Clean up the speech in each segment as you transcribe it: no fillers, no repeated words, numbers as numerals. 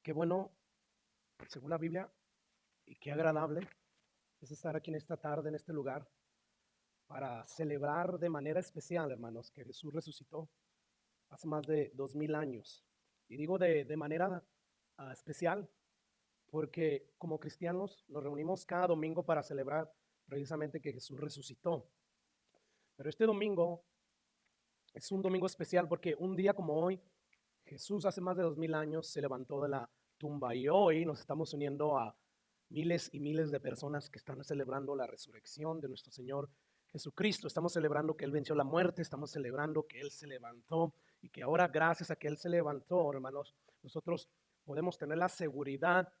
Qué bueno, según la Biblia, y qué agradable es estar aquí en esta tarde, en este lugar, para celebrar de manera especial, hermanos, que Jesús resucitó hace más de 2000 años. Y digo de manera especial porque como cristianos nos reunimos cada domingo para celebrar precisamente que Jesús resucitó. Pero este domingo es un domingo especial porque un día como hoy, Jesús hace más de 2000 años se levantó de la tumba y hoy nos estamos uniendo a miles y miles de personas que están celebrando la resurrección de nuestro Señor Jesucristo. Estamos celebrando que Él venció la muerte, estamos celebrando que Él se levantó y que ahora gracias a que Él se levantó, hermanos, nosotros podemos tener la seguridad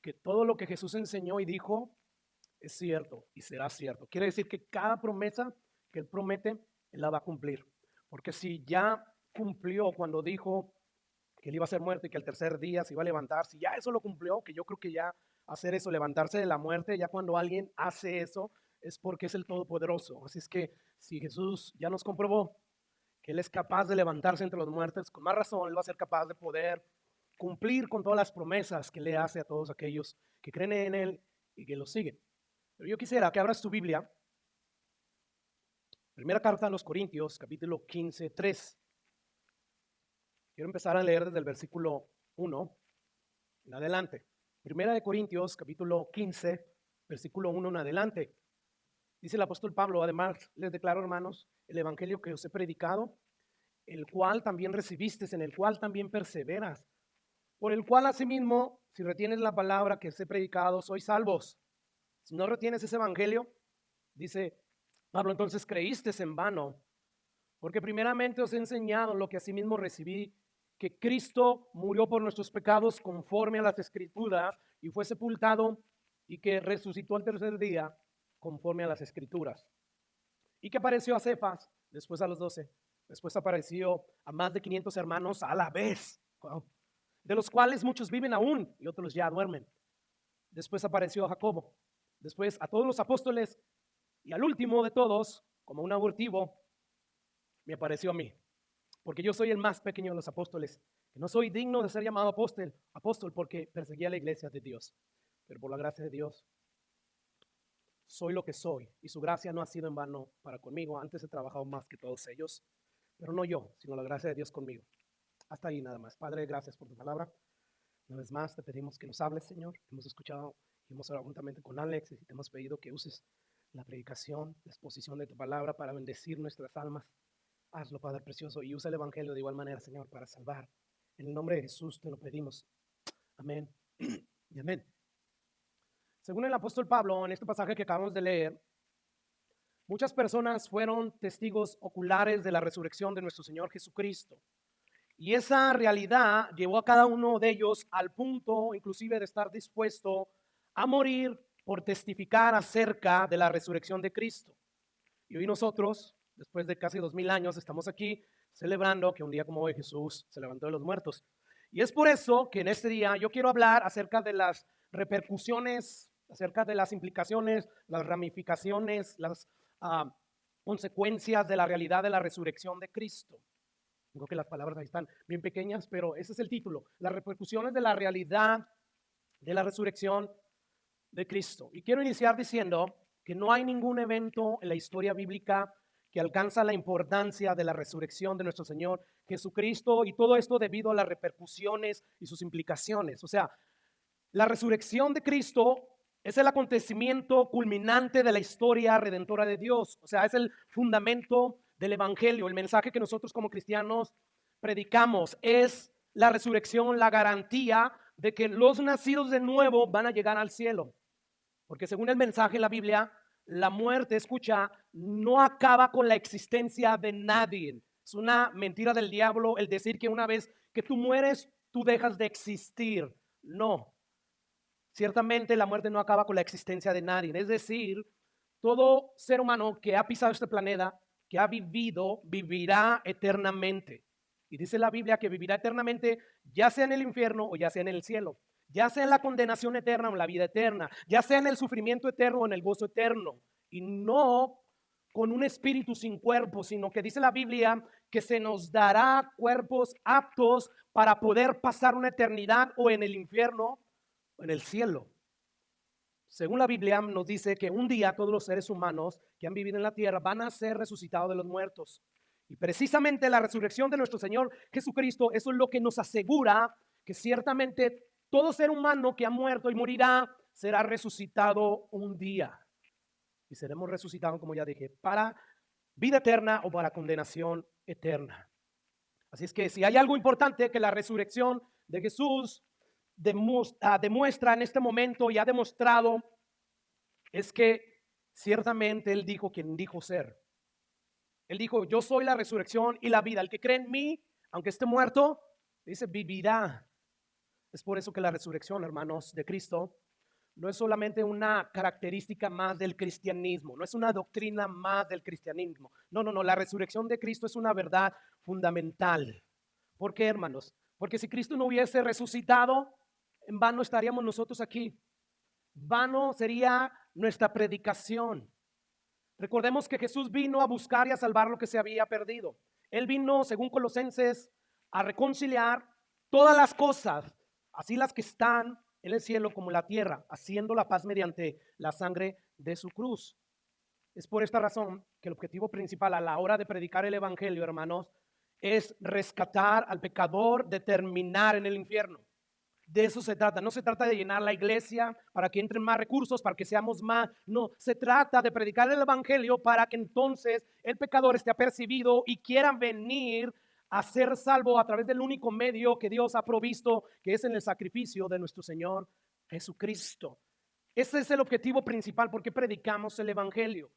que todo lo que Jesús enseñó y dijo es cierto y será cierto. Quiere decir que cada promesa que Él promete, Él la va a cumplir. Porque si ya cumplió cuando dijo que Él iba a ser muerto y que al tercer día se iba a levantar, si ya eso lo cumplió, que yo creo que ya hacer eso, levantarse de la muerte, ya cuando alguien hace eso, es porque es el Todopoderoso. Así es que si Jesús ya nos comprobó que Él es capaz de levantarse entre los muertos, con más razón Él va a ser capaz de poder cumplir con todas las promesas que le hace a todos aquellos que creen en Él y que lo siguen. Pero yo quisiera que abras tu Biblia, primera carta a los Corintios, capítulo 15, 3. Quiero empezar a leer desde el versículo 1 en adelante. Primera de Corintios, capítulo 15, versículo 1 en adelante. Dice el apóstol Pablo: además les declaro, hermanos, el evangelio que os he predicado, el cual también recibisteis, en el cual también perseveras, por el cual asimismo, si retienes la palabra que os he predicado, sois salvos. Si no retienes ese evangelio, dice Pablo, entonces creíste en vano, porque primeramente os he enseñado lo que asimismo recibí, que Cristo murió por nuestros pecados conforme a las Escrituras y fue sepultado y que resucitó al tercer día conforme a las Escrituras. Y que apareció a Cefas, después a los 12, después apareció a más de 500 hermanos a la vez, de los cuales muchos viven aún y otros ya duermen. Después apareció a Jacobo, después a todos los apóstoles y al último de todos, como un abortivo, me apareció a mí, porque yo soy el más pequeño de los apóstoles, que no soy digno de ser llamado apóstol porque perseguía la iglesia de Dios, pero por la gracia de Dios soy lo que soy y su gracia no ha sido en vano para conmigo. Antes he trabajado más que todos ellos, pero no yo, sino la gracia de Dios conmigo. Hasta ahí nada más. Padre, gracias por tu palabra. Una vez más te pedimos que nos hables, Señor. Hemos escuchado y hemos orado juntamente con Alex y te hemos pedido que uses la predicación, la exposición de tu palabra para bendecir nuestras almas. Hazlo, Padre precioso, y usa el evangelio de igual manera, Señor, para salvar. En el nombre de Jesús te lo pedimos. Amén y amén. Según el apóstol Pablo, en este pasaje que acabamos de leer, muchas personas fueron testigos oculares de la resurrección de nuestro Señor Jesucristo. Y esa realidad llevó a cada uno de ellos al punto, inclusive, de estar dispuesto a morir por testificar acerca de la resurrección de Cristo. Y hoy nosotros, después de casi 2000 años, estamos aquí celebrando que un día como hoy Jesús se levantó de los muertos. Y es por eso que en este día yo quiero hablar acerca de las repercusiones, acerca de las implicaciones, las ramificaciones, las consecuencias de la realidad de la resurrección de Cristo. Creo que las palabras ahí están bien pequeñas, pero ese es el título: las repercusiones de la realidad de la resurrección de Cristo. Y quiero iniciar diciendo que no hay ningún evento en la historia bíblica que alcanza la importancia de la resurrección de nuestro Señor Jesucristo, y todo esto debido a las repercusiones y sus implicaciones. O sea, la resurrección de Cristo es el acontecimiento culminante de la historia redentora de Dios. O sea, es el fundamento del evangelio. El mensaje que nosotros como cristianos predicamos es la resurrección, la garantía de que los nacidos de nuevo van a llegar al cielo. Porque según el mensaje en la Biblia, la muerte, escucha, no acaba con la existencia de nadie. Es una mentira del diablo el decir que una vez que tú mueres, tú dejas de existir. No. Ciertamente la muerte no acaba con la existencia de nadie. Es decir, todo ser humano que ha pisado este planeta, que ha vivido, vivirá eternamente. Y dice la Biblia que vivirá eternamente, ya sea en el infierno o ya sea en el cielo, ya sea en la condenación eterna o en la vida eterna, ya sea en el sufrimiento eterno o en el gozo eterno. Y no con un espíritu sin cuerpo, sino que dice la Biblia que se nos dará cuerpos aptos para poder pasar una eternidad o en el infierno o en el cielo. Según la Biblia nos dice que un día todos los seres humanos que han vivido en la tierra van a ser resucitados de los muertos. Y precisamente la resurrección de nuestro Señor Jesucristo, eso es lo que nos asegura que ciertamente todo ser humano que ha muerto y morirá será resucitado un día. Y seremos resucitados, como ya dije, para vida eterna o para condenación eterna. Así es que si hay algo importante que la resurrección de Jesús demuestra en este momento y ha demostrado, es que ciertamente Él dijo quien dijo ser. Él dijo, yo soy la resurrección y la vida. El que cree en mí, aunque esté muerto, dice, vivirá. Es por eso que la resurrección, hermanos, de Cristo no es solamente una característica más del cristianismo, no es una doctrina más del cristianismo. No, la resurrección de Cristo es una verdad fundamental. ¿Por qué, hermanos? Porque si Cristo no hubiese resucitado, en vano estaríamos nosotros aquí. Vano sería nuestra predicación. Recordemos que Jesús vino a buscar y a salvar lo que se había perdido. Él vino, según Colosenses, a reconciliar todas las cosas, así las que están en el cielo como en la tierra, haciendo la paz mediante la sangre de su cruz. Es por esta razón que el objetivo principal a la hora de predicar el evangelio, hermanos, es rescatar al pecador de terminar en el infierno. De eso se trata. No se trata de llenar la iglesia para que entren más recursos, para que seamos más. No, se trata de predicar el evangelio para que entonces el pecador esté apercibido y quiera venir a ser salvo a través del único medio que Dios ha provisto, que es en el sacrificio de nuestro Señor Jesucristo. Ese es el objetivo principal. ¿Por qué predicamos el evangelio?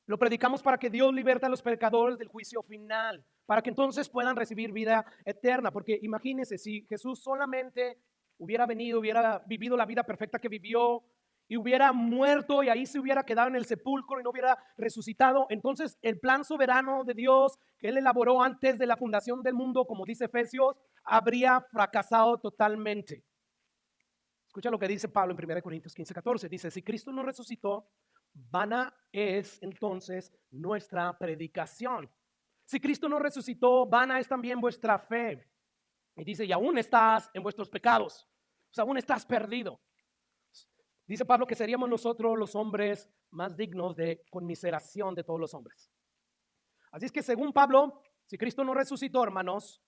Lo predicamos para que Dios liberte a los pecadores del juicio final, para que entonces puedan recibir vida eterna. Porque imagínense, si Jesús solamente hubiera venido, hubiera vivido la vida perfecta que vivió y hubiera muerto y ahí se hubiera quedado en el sepulcro y no hubiera resucitado, entonces el plan soberano de Dios que Él elaboró antes de la fundación del mundo, como dice Efesios, habría fracasado totalmente. Escucha lo que dice Pablo en 1 Corintios 15:14. Dice, si Cristo no resucitó, vana es entonces nuestra predicación. Si Cristo no resucitó, vana es también vuestra fe. Y dice, y aún estás en vuestros pecados. O sea, aún estás perdido. Dice Pablo que seríamos nosotros los hombres más dignos de conmiseración de todos los hombres. Así es que según Pablo, si Cristo no resucitó, hermanos,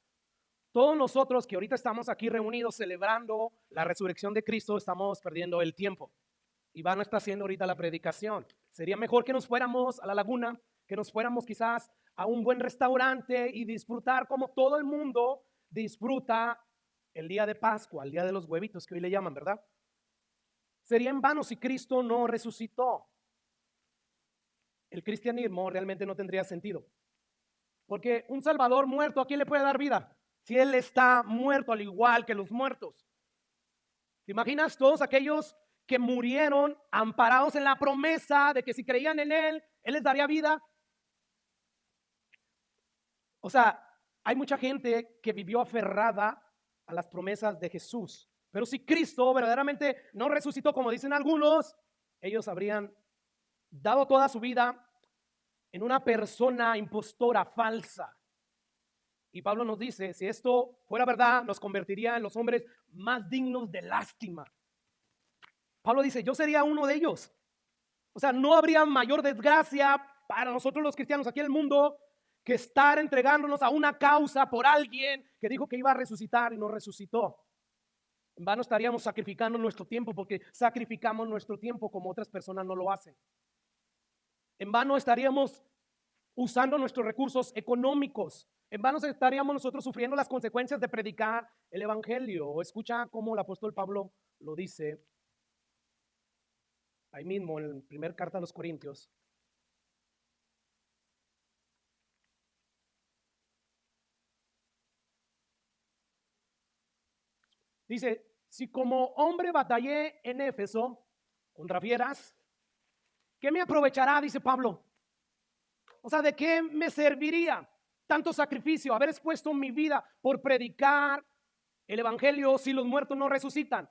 todos nosotros que ahorita estamos aquí reunidos celebrando la resurrección de Cristo, estamos perdiendo el tiempo. Iván está haciendo ahorita la predicación. Sería mejor que nos fuéramos a la laguna, que nos fuéramos quizás a un buen restaurante y disfrutar como todo el mundo disfruta el día de Pascua, el día de los huevitos que hoy le llaman, ¿verdad? Sería en vano si Cristo no resucitó. El cristianismo realmente no tendría sentido. Porque un Salvador muerto, ¿a quién le puede dar vida? Si Él está muerto al igual que los muertos. ¿Te imaginas todos aquellos que murieron amparados en la promesa de que si creían en Él, Él les daría vida? O sea, hay mucha gente que vivió aferrada a las promesas de Jesús. Pero si Cristo verdaderamente no resucitó, como dicen algunos, ellos habrían dado toda su vida en una persona impostora, falsa. Y Pablo nos dice, si esto fuera verdad, nos convertiría en los hombres más dignos de lástima. Pablo dice, yo sería uno de ellos. O sea, no habría mayor desgracia para nosotros los cristianos aquí en el mundo que estar entregándonos a una causa por alguien que dijo que iba a resucitar y no resucitó. En vano estaríamos sacrificando nuestro tiempo porque sacrificamos nuestro tiempo como otras personas no lo hacen. En vano estaríamos usando nuestros recursos económicos. En vano estaríamos nosotros sufriendo las consecuencias de predicar el evangelio. Escucha cómo el apóstol Pablo lo dice ahí mismo en la primera carta a los Corintios. Dice, si como hombre batallé en Éfeso contra fieras, ¿qué me aprovechará? Dice Pablo. O sea, ¿de qué me serviría tanto sacrificio, haber expuesto mi vida por predicar el evangelio si los muertos no resucitan?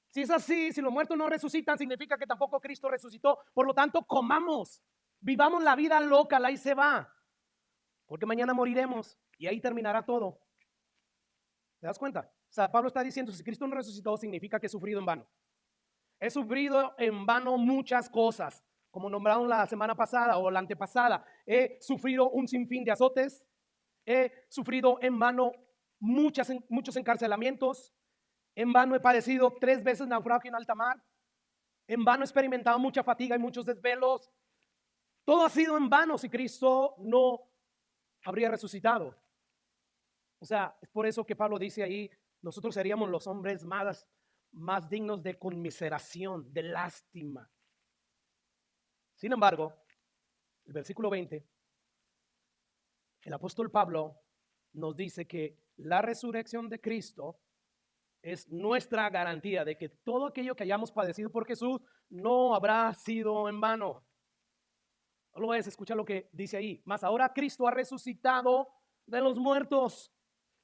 Si es así, si los muertos no resucitan, significa que tampoco Cristo resucitó. Por lo tanto, comamos, vivamos la vida loca, la ahí se va. porque mañana moriremos y ahí terminará todo. ¿Te das cuenta? O sea, Pablo está diciendo, si Cristo no resucitó, significa que he sufrido en vano. He sufrido en vano muchas cosas, como nombraron la semana pasada o la antepasada. He sufrido un sinfín de azotes, he sufrido en vano muchos encarcelamientos, en vano he padecido 3 veces naufragio en alta mar, en vano he experimentado mucha fatiga y muchos desvelos. Todo ha sido en vano si Cristo no habría resucitado. O sea, es por eso que Pablo dice ahí, nosotros seríamos los hombres más dignos de conmiseración, de lástima. Sin embargo, el versículo 20, el apóstol Pablo nos dice que la resurrección de Cristo es nuestra garantía de que todo aquello que hayamos padecido por Jesús no habrá sido en vano. No lo ves, escucha lo que dice ahí. Mas ahora Cristo ha resucitado de los muertos.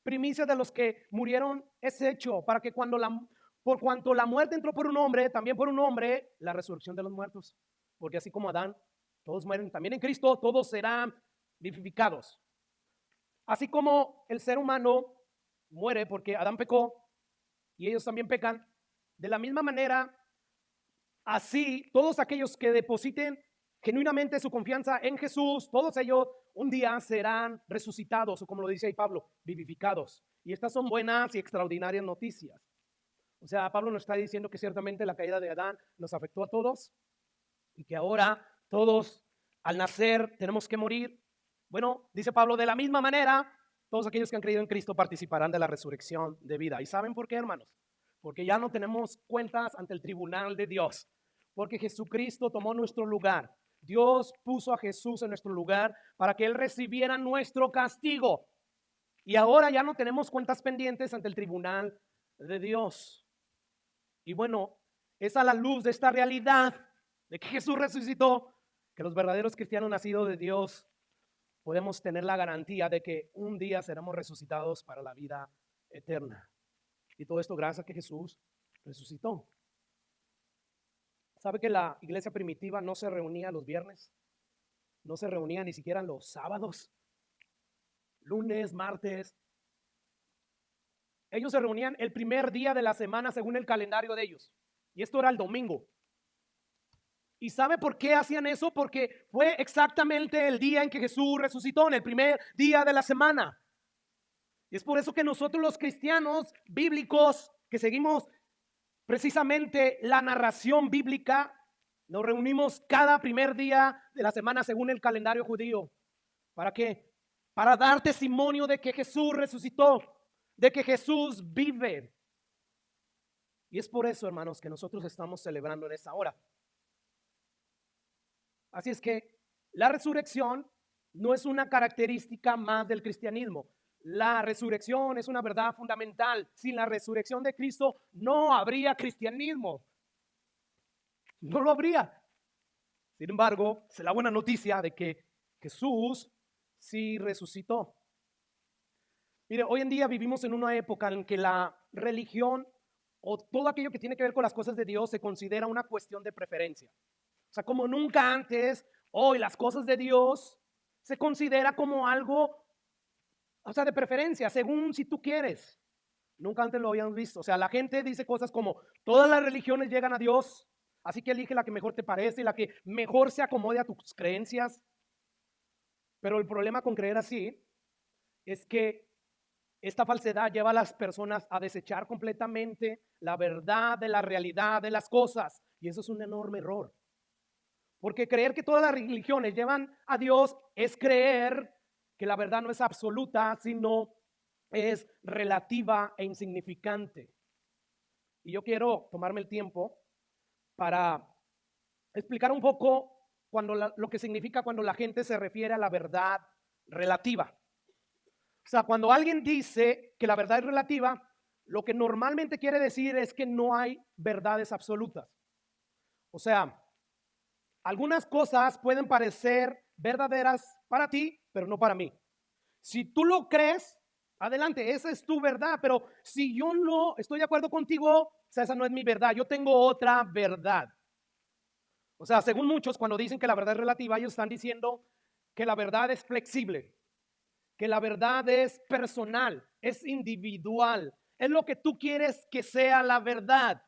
Primicia de los que murieron es hecho para que por cuanto la muerte entró por un hombre, también por un hombre, la resurrección de los muertos. Porque así como Adán, todos mueren, también en Cristo todos serán vivificados. Así como el ser humano muere porque Adán pecó y ellos también pecan, de la misma manera, así todos aquellos que depositen genuinamente su confianza en Jesús, todos ellos un día serán resucitados, o como lo dice ahí Pablo, vivificados. Y estas son buenas y extraordinarias noticias. O sea, Pablo nos está diciendo que ciertamente la caída de Adán nos afectó a todos y que ahora todos al nacer tenemos que morir. Bueno, dice Pablo, de la misma manera, todos aquellos que han creído en Cristo participarán de la resurrección de vida. ¿Y saben por qué, hermanos? Porque ya no tenemos cuentas ante el tribunal de Dios, porque Jesucristo tomó nuestro lugar. Dios puso a Jesús en nuestro lugar para que Él recibiera nuestro castigo. Y ahora ya no tenemos cuentas pendientes ante el tribunal de Dios. Y bueno, es a la luz de esta realidad de que Jesús resucitó, que los verdaderos cristianos nacidos de Dios podemos tener la garantía de que un día seremos resucitados para la vida eterna. Y todo esto gracias a que Jesús resucitó. ¿Sabe que la iglesia primitiva no se reunía los viernes? No se reunía ni siquiera los sábados, lunes, martes. Ellos se reunían el primer día de la semana según el calendario de ellos. Y esto era el domingo. ¿Y sabe por qué hacían eso? Porque fue exactamente el día en que Jesús resucitó, en el primer día de la semana. Y es por eso que nosotros los cristianos bíblicos que seguimos precisamente la narración bíblica, nos reunimos cada primer día de la semana según el calendario judío. ¿Para qué? Para dar testimonio de que Jesús resucitó, de que Jesús vive. Y es por eso, hermanos, que nosotros estamos celebrando en esta hora. Así es que la resurrección no es una característica más del cristianismo. La resurrección es una verdad fundamental. Sin la resurrección de Cristo no habría cristianismo. No lo habría. Sin embargo, es la buena noticia de que Jesús sí resucitó. Mire, hoy en día vivimos en una época en que la religión o todo aquello que tiene que ver con las cosas de Dios se considera una cuestión de preferencia. O sea, como nunca antes, hoy las cosas de Dios se considera como algo, o sea, de preferencia, según si tú quieres. Nunca antes lo habíamos visto. O sea, la gente dice cosas como, todas las religiones llegan a Dios, así que elige la que mejor te parece y la que mejor se acomode a tus creencias. Pero el problema con creer así es que esta falsedad lleva a las personas a desechar completamente la verdad de la realidad de las cosas. Y eso es un enorme error. Porque creer que todas las religiones llevan a Dios es creer que la verdad no es absoluta, sino es relativa e insignificante. Y yo quiero tomarme el tiempo para explicar un poco lo que significa cuando la gente se refiere a la verdad relativa. O sea, cuando alguien dice que la verdad es relativa, lo que normalmente quiere decir es que no hay verdades absolutas. O sea, algunas cosas pueden parecer verdaderas para ti, pero no para mí. Si tú lo crees, adelante, esa es tu verdad, pero si yo no estoy de acuerdo contigo, o sea, esa no es mi verdad, yo tengo otra verdad. O sea, según muchos, cuando dicen que la verdad es relativa, ellos están diciendo que la verdad es flexible. que la verdad es personal, es individual, es lo que tú quieres que sea la verdad.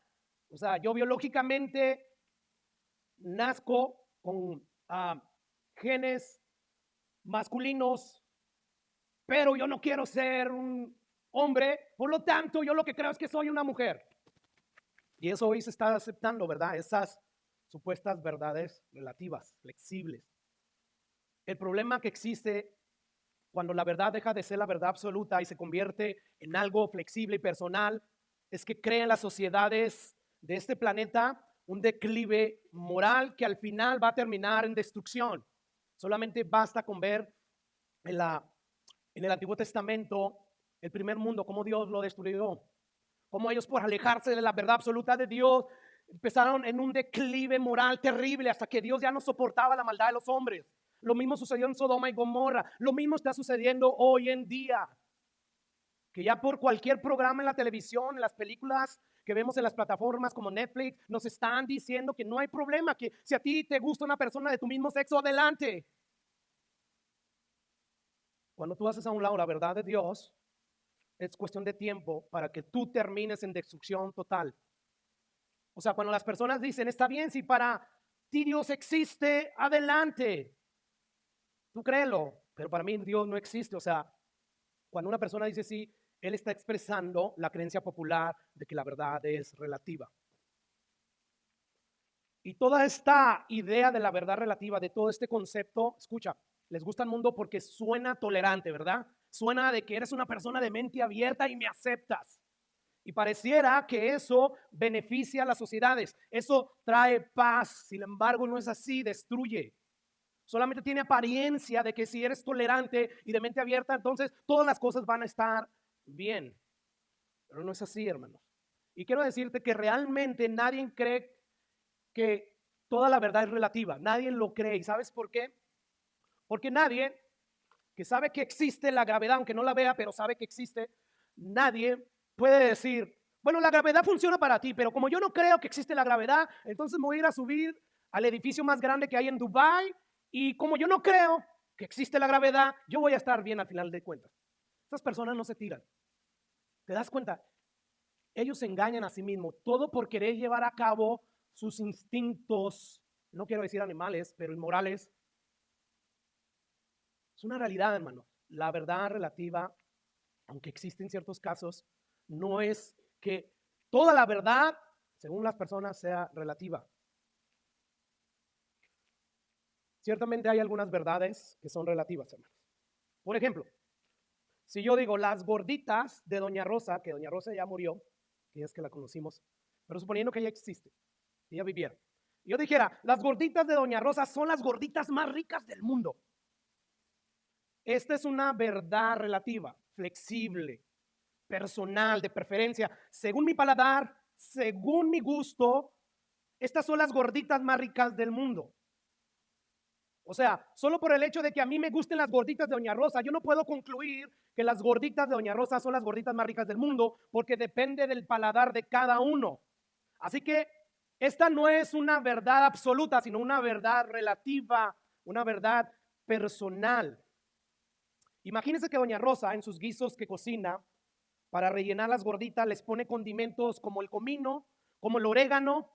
O sea, yo biológicamente nazco con genes masculinos, pero yo no quiero ser un hombre, por lo tanto yo lo que creo es que soy una mujer. Y eso hoy se está aceptando, ¿verdad? Esas supuestas verdades relativas, flexibles. El problema que existe cuando la verdad deja de ser la verdad absoluta y se convierte en algo flexible y personal es que crea en las sociedades de este planeta un declive moral que al final va a terminar en destrucción. Solamente basta con ver en el Antiguo Testamento el primer mundo, cómo Dios lo destruyó, cómo ellos por alejarse de la verdad absoluta de Dios empezaron en un declive moral terrible hasta que Dios ya no soportaba la maldad de los hombres. Lo mismo sucedió en Sodoma y Gomorra, lo mismo está sucediendo hoy en día, que ya por cualquier programa en la televisión, en las películas que vemos en las plataformas como Netflix, nos están diciendo que no hay problema, que si a ti te gusta una persona de tu mismo sexo, adelante. Cuando tú haces a un lado la verdad de Dios, es cuestión de tiempo para que tú termines en destrucción total. O sea, cuando las personas dicen, está bien, si para ti Dios existe, adelante. Tú créelo, pero para mí Dios no existe. O sea, cuando una persona dice sí, él está expresando la creencia popular de que la verdad es relativa. Y toda esta idea de la verdad relativa, de todo este concepto, escucha, les gusta el mundo porque suena tolerante, ¿verdad? Suena de que eres una persona de mente abierta y me aceptas. Y pareciera que eso beneficia a las sociedades, eso trae paz. Sin embargo, no es así, destruye. Solamente tiene apariencia de que si eres tolerante y de mente abierta, entonces todas las cosas van a estar bien. Pero no es así, hermanos. Y quiero decirte que realmente nadie cree que toda la verdad es relativa. Nadie lo cree. ¿Y sabes por qué? Porque nadie que sabe que existe la gravedad, aunque no la vea, pero sabe que existe, nadie puede decir, bueno, la gravedad funciona para ti, pero como yo no creo que existe la gravedad, entonces me voy a ir a subir al edificio más grande que hay en Dubái y como yo no creo que existe la gravedad, yo voy a estar bien al final de cuentas. Estas personas no se tiran. ¿Te das cuenta? Ellos se engañan a sí mismos, todo por querer llevar a cabo sus instintos, no quiero decir animales, pero inmorales. Es una realidad, hermano. La verdad relativa, aunque existe en ciertos casos, no es que toda la verdad, según las personas, sea relativa. Ciertamente hay algunas verdades que son relativas, hermanos. Por ejemplo, si yo digo las gorditas de Doña Rosa, que Doña Rosa ya murió, que es que la conocimos, pero suponiendo que ella existe, que ella viviera, y yo dijera, las gorditas de Doña Rosa son las gorditas más ricas del mundo. Esta es una verdad relativa, flexible, personal, de preferencia. Según mi paladar, según mi gusto, estas son las gorditas más ricas del mundo. O sea, solo por el hecho de que a mí me gusten las gorditas de Doña Rosa, yo no puedo concluir que las gorditas de Doña Rosa son las gorditas más ricas del mundo, porque depende del paladar de cada uno. Así que esta no es una verdad absoluta, sino una verdad relativa, una verdad personal. Imagínense que Doña Rosa en sus guisos que cocina para rellenar las gorditas les pone condimentos como el comino, como el orégano,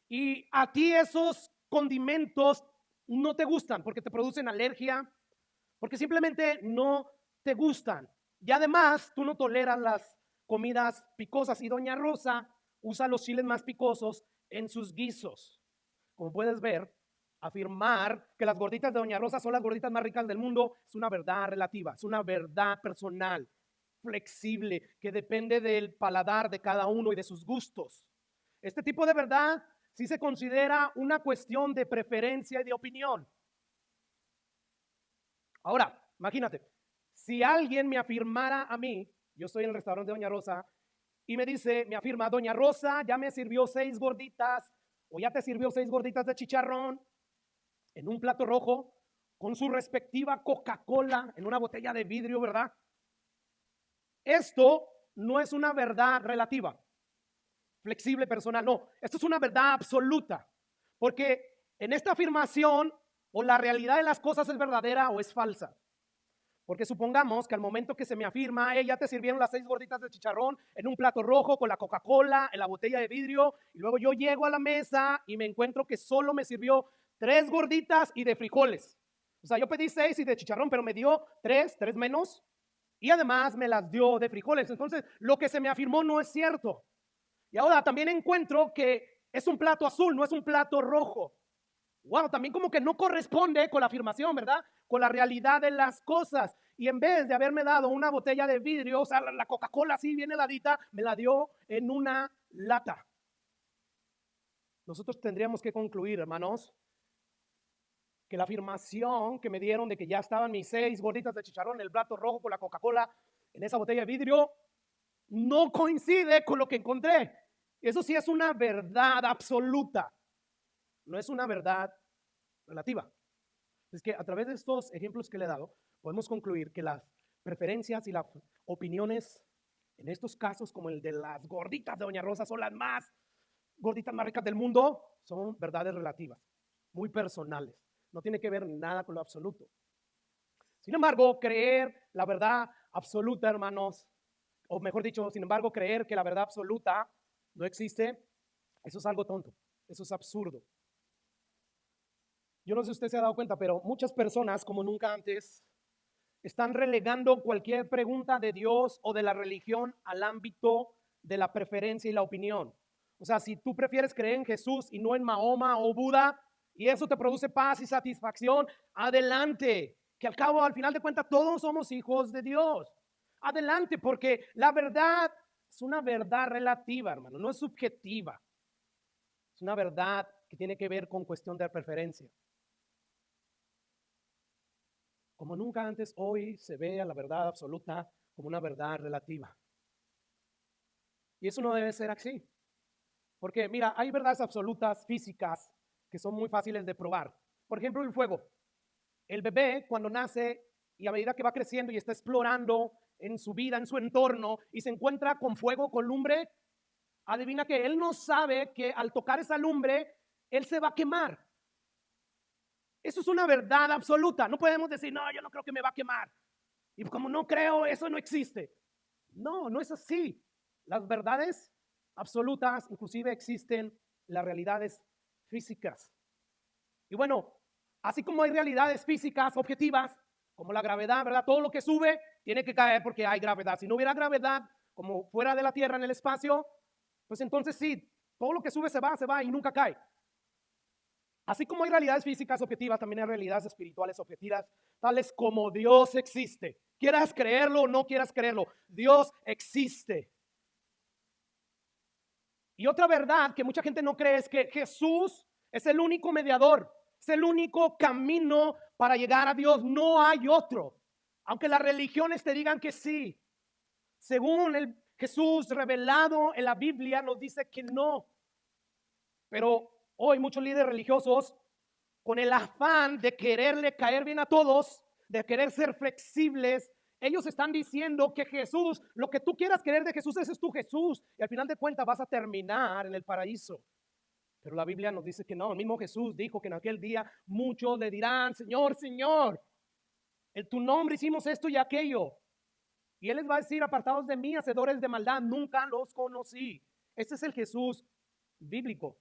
y a ti esos condimentos no te gustan porque te producen alergia, porque simplemente no te gustan. Y además tú no toleras las comidas picosas y Doña Rosa usa los chiles más picosos en sus guisos. Como puedes ver, afirmar que las gorditas de Doña Rosa son las gorditas más ricas del mundo es una verdad relativa, es una verdad personal, flexible, que depende del paladar de cada uno y de sus gustos. Este tipo de verdad sí se considera una cuestión de preferencia y de opinión. Ahora, imagínate, si alguien me afirmara a mí, yo estoy en el restaurante de Doña Rosa, y me dice, me afirma, Doña Rosa ya me sirvió 6 gorditas, o ya te sirvió 6 gorditas de chicharrón en un plato rojo, con su respectiva Coca-Cola en una botella de vidrio, ¿verdad? Esto no es una verdad relativa, flexible, personal, no. Esto es una verdad absoluta, porque en esta afirmación o la realidad de las cosas es verdadera o es falsa. Porque supongamos que al momento que se me afirma, ya te sirvieron las 6 gorditas de chicharrón en un plato rojo con la Coca-Cola en la botella de vidrio, y luego yo llego a la mesa y me encuentro que solo me sirvió 3 gorditas y de frijoles. O sea, yo pedí 6 y de chicharrón, pero me dio 3 menos, y además me las dio de frijoles. Entonces, lo que se me afirmó no es cierto. Y ahora también encuentro que es un plato azul, no es un plato rojo. Wow, también como que no corresponde con la afirmación, ¿verdad? Con la realidad de las cosas. Y en vez de haberme dado una botella de vidrio, o sea, la Coca-Cola así bien heladita, me la dio en una lata. Nosotros tendríamos que concluir, hermanos, que la afirmación que me dieron de que ya estaban mis 6 gorditas de chicharrón en el plato rojo con la Coca-Cola en esa botella de vidrio no coincide con lo que encontré. Eso sí es una verdad absoluta, no es una verdad relativa. Es que a través de estos ejemplos que le he dado, podemos concluir que las preferencias y las opiniones en estos casos, como el de las gorditas de Doña Rosa, son las más gorditas más ricas del mundo, son verdades relativas, muy personales. No tiene que ver nada con lo absoluto. Sin embargo, creer la verdad absoluta, hermanos, o mejor dicho, sin embargo, creer que la verdad absoluta no existe, eso es algo tonto, eso es absurdo. Yo no sé si usted se ha dado cuenta, pero muchas personas, como nunca antes, están relegando cualquier pregunta de Dios o de la religión al ámbito de la preferencia y la opinión. O sea, si tú prefieres creer en Jesús y no en Mahoma o Buda, y eso te produce paz y satisfacción, adelante, que al cabo, al final de cuentas, todos somos hijos de Dios. Adelante, porque la verdad es una verdad relativa, hermano, no es subjetiva. Es una verdad que tiene que ver con cuestión de preferencia. Como nunca antes, hoy se ve a la verdad absoluta como una verdad relativa. Y eso no debe ser así. Porque mira, hay verdades absolutas físicas que son muy fáciles de probar. Por ejemplo, el fuego. El bebé cuando nace y a medida que va creciendo y está explorando en su vida, en su entorno, y se encuentra con fuego, con lumbre, adivina que él no sabe que al tocar esa lumbre, él se va a quemar. Eso es una verdad absoluta. No podemos decir, no, yo no creo que me va a quemar. Y como no creo, eso no existe. No, no es así. Las verdades absolutas inclusive existen las realidades físicas. Y bueno, así como hay realidades físicas objetivas, como la gravedad, ¿verdad? Todo lo que sube tiene que caer porque hay gravedad. Si no hubiera gravedad, como fuera de la Tierra en el espacio, pues entonces sí, todo lo que sube se va y nunca cae. Así como hay realidades físicas objetivas, también hay realidades espirituales objetivas, tales como Dios existe. Quieras creerlo o no quieras creerlo, Dios existe. Y otra verdad que mucha gente no cree es que Jesús es el único mediador, es el único camino para llegar a Dios. No hay otro. Aunque las religiones te digan que sí. Según el Jesús revelado en la Biblia nos dice que no. Pero hoy muchos líderes religiosos, con el afán de quererle caer bien a todos, de querer ser flexibles, ellos están diciendo que Jesús, lo que tú quieras creer de Jesús, ese es tu Jesús. Y al final de cuentas vas a terminar en el paraíso. Pero la Biblia nos dice que no. El mismo Jesús dijo que en aquel día muchos le dirán, Señor, Señor, en tu nombre hicimos esto y aquello. Y Él les va a decir, apartados de mí, hacedores de maldad, nunca los conocí. Este es el Jesús bíblico.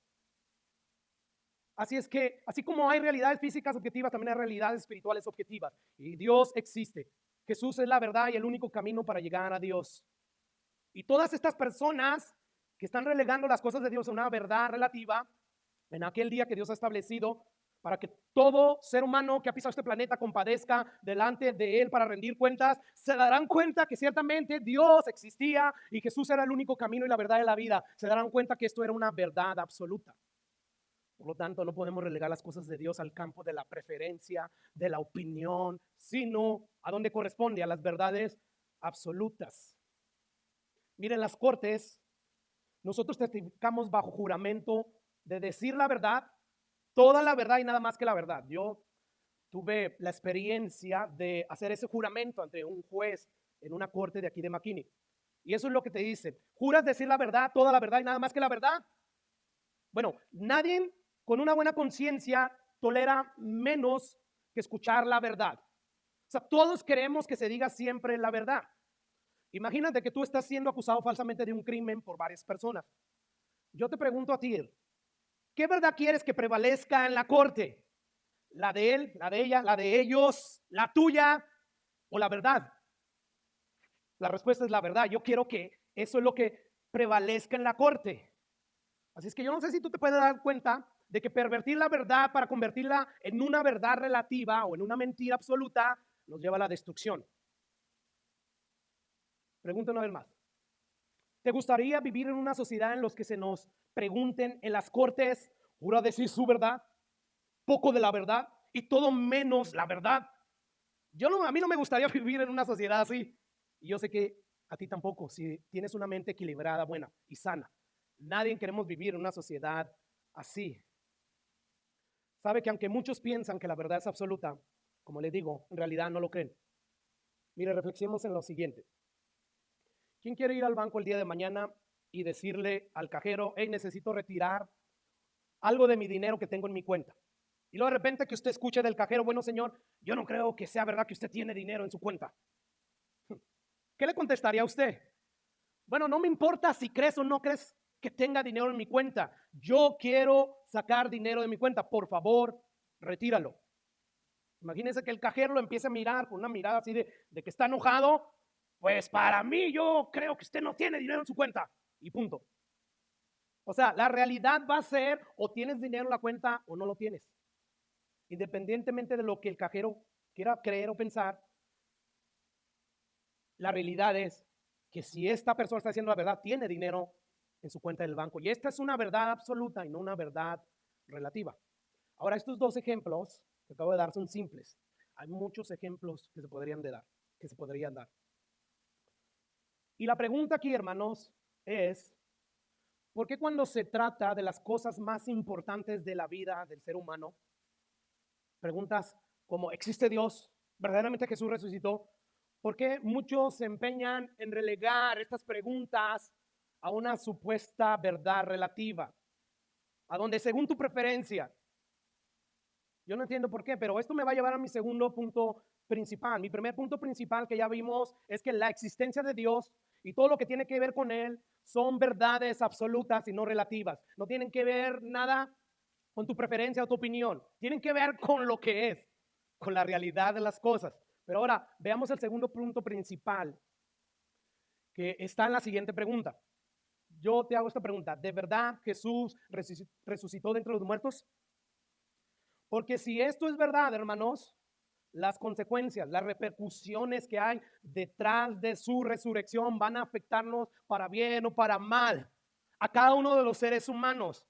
Así es que, así como hay realidades físicas objetivas, también hay realidades espirituales objetivas. Y Dios existe. Jesús es la verdad y el único camino para llegar a Dios. Y todas estas personas que están relegando las cosas de Dios a una verdad relativa, en aquel día que Dios ha establecido para que todo ser humano que ha pisado este planeta compadezca delante de Él para rendir cuentas, se darán cuenta que ciertamente Dios existía y Jesús era el único camino y la verdad de la vida. Se darán cuenta que esto era una verdad absoluta. Por lo tanto, no podemos relegar las cosas de Dios al campo de la preferencia, de la opinión, sino a donde corresponde, a las verdades absolutas. Miren, las cortes, nosotros testificamos bajo juramento de decir la verdad, toda la verdad y nada más que la verdad. Yo tuve la experiencia de hacer ese juramento ante un juez en una corte de aquí de McKinney. Y eso es lo que te dice. ¿Juras decir la verdad, toda la verdad y nada más que la verdad? Bueno, nadie con una buena conciencia tolera menos que escuchar la verdad. O sea, todos queremos que se diga siempre la verdad. Imagínate que tú estás siendo acusado falsamente de un crimen por varias personas. Yo te pregunto a ti, ¿qué verdad quieres que prevalezca en la corte? ¿La de él, la de ella, la de ellos, la tuya o la verdad? La respuesta es la verdad. Yo quiero que eso es lo que prevalezca en la corte. Así es que yo no sé si tú te puedes dar cuenta de que pervertir la verdad para convertirla en una verdad relativa o en una mentira absoluta nos lleva a la destrucción. Pregunto una vez más. ¿Te gustaría vivir en una sociedad en la que se nos pregunten en las cortes, jura decir su verdad, poco de la verdad y todo menos la verdad? A mí no me gustaría vivir en una sociedad así. Y yo sé que a ti tampoco, si tienes una mente equilibrada, buena y sana. Nadie queremos vivir en una sociedad así. Sabe que aunque muchos piensan que la verdad es absoluta, como les digo, en realidad no lo creen. Mire, reflexionemos en lo siguiente. ¿Quién quiere ir al banco el día de mañana y decirle al cajero, hey, necesito retirar algo de mi dinero que tengo en mi cuenta? Y luego de repente que usted escuche del cajero, bueno señor, yo no creo que sea verdad que usted tiene dinero en su cuenta. ¿Qué le contestaría a usted? Bueno, no me importa si crees o no crees que tenga dinero en mi cuenta. Yo quiero sacar dinero de mi cuenta. Por favor, retíralo. Imagínense que el cajero lo empiece a mirar con una mirada así de que está enojado. Pues para mí yo creo que usted no tiene dinero en su cuenta. Y punto. O sea, la realidad va a ser o tienes dinero en la cuenta o no lo tienes. Independientemente de lo que el cajero quiera creer o pensar, la realidad es que si esta persona está diciendo la verdad, tiene dinero en su cuenta del banco. Y esta es una verdad absoluta y no una verdad relativa. Ahora, estos dos ejemplos que acabo de dar son simples. Hay muchos ejemplos que se podrían dar. Y la pregunta aquí, hermanos, es, ¿por qué cuando se trata de las cosas más importantes de la vida del ser humano, preguntas como, ¿existe Dios? ¿Verdaderamente Jesús resucitó? ¿Por qué muchos se empeñan en relegar estas preguntas a una supuesta verdad relativa? A donde según tu preferencia, yo no entiendo por qué, pero esto me va a llevar a mi segundo punto principal. Mi primer punto principal que ya vimos es que la existencia de Dios y todo lo que tiene que ver con Él son verdades absolutas y no relativas. No tienen que ver nada con tu preferencia o tu opinión. Tienen que ver con lo que es, con la realidad de las cosas. Pero ahora veamos el segundo punto principal que está en la siguiente pregunta. Yo te hago esta pregunta. ¿De verdad Jesús resucitó de entre los muertos? Porque si esto es verdad, hermanos, las consecuencias, las repercusiones que hay detrás de su resurrección van a afectarnos para bien o para mal a cada uno de los seres humanos.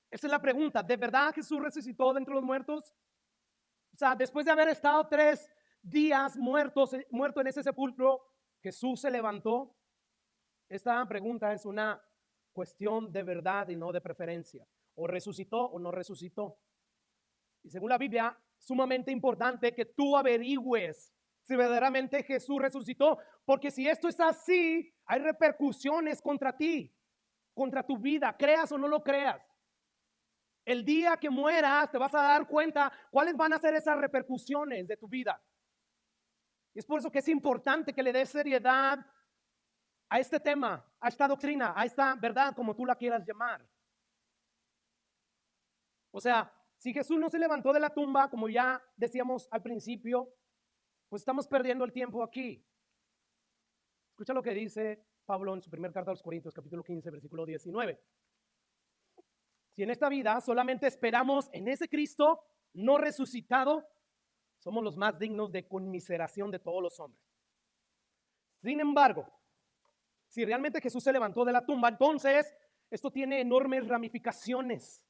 Esa es la pregunta. ¿De verdad Jesús resucitó de entre los muertos? O sea, después de haber estado 3 días muerto en ese sepulcro, Jesús se levantó. Esta pregunta es una cuestión de verdad y no de preferencia. O resucitó o no resucitó. Y según la Biblia, sumamente importante que tú averigües si verdaderamente Jesús resucitó, porque si esto es así, hay repercusiones contra ti, contra tu vida, creas o no lo creas. El día que mueras te vas a dar cuenta cuáles van a ser esas repercusiones de tu vida. Y es por eso que es importante que le des seriedad a este tema, a esta doctrina, a esta verdad, como tú la quieras llamar. O sea, si Jesús no se levantó de la tumba, como ya decíamos al principio, pues estamos perdiendo el tiempo aquí. Escucha lo que dice Pablo en su primera carta a los Corintios, capítulo 15, versículo 19. Si en esta vida solamente esperamos en ese Cristo no resucitado, somos los más dignos de conmiseración de todos los hombres. Sin embargo, si realmente Jesús se levantó de la tumba, entonces esto tiene enormes ramificaciones,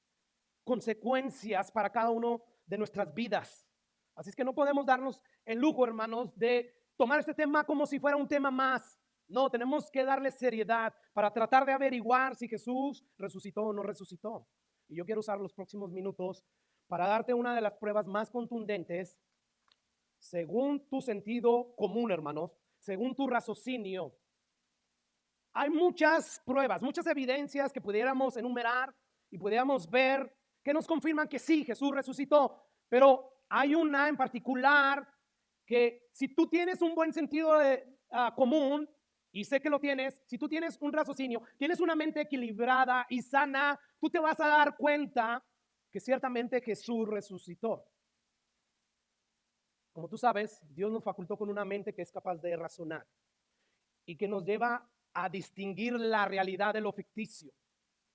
consecuencias para cada uno de nuestras vidas. Así es que no podemos darnos el lujo, hermanos, de tomar este tema como si fuera un tema más. No, tenemos que darle seriedad para tratar de averiguar si Jesús resucitó o no resucitó. Y yo quiero usar los próximos minutos para darte una de las pruebas más contundentes, según tu sentido común, hermanos, según tu raciocinio. Hay muchas pruebas, muchas evidencias que pudiéramos enumerar y pudiéramos ver que nos confirman que sí, Jesús resucitó, pero hay una en particular que si tú tienes un buen sentido común, y sé que lo tienes, si tú tienes un raciocinio, tienes una mente equilibrada y sana, tú te vas a dar cuenta que ciertamente Jesús resucitó. Como tú sabes, Dios nos facultó con una mente que es capaz de razonar y que nos lleva a distinguir la realidad de lo ficticio,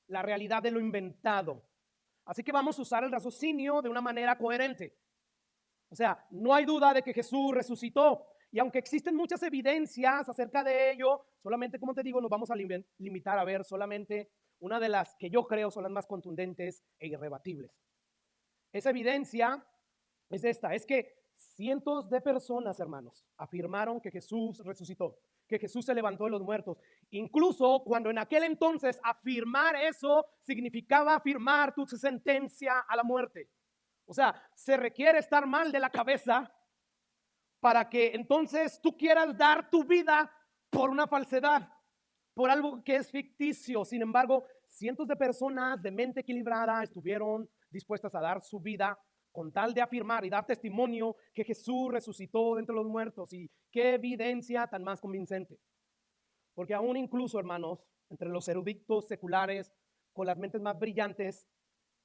la realidad de lo inventado. Así que vamos a usar el raciocinio de una manera coherente. O sea, no hay duda de que Jesús resucitó. Y aunque existen muchas evidencias acerca de ello, solamente, como te digo, nos vamos a limitar a ver solamente una de las que yo creo son las más contundentes e irrebatibles. Esa evidencia es esta, es que cientos de personas, hermanos, afirmaron que Jesús resucitó, que Jesús se levantó de los muertos. Incluso cuando en aquel entonces afirmar eso significaba afirmar tu sentencia a la muerte. O sea, se requiere estar mal de la cabeza para que entonces tú quieras dar tu vida por una falsedad, por algo que es ficticio. Sin embargo, cientos de personas de mente equilibrada estuvieron dispuestas a dar su vida con tal de afirmar y dar testimonio que Jesús resucitó de entre los muertos. Y qué evidencia tan más convincente. Porque aún incluso, hermanos, entre los eruditos seculares, con las mentes más brillantes,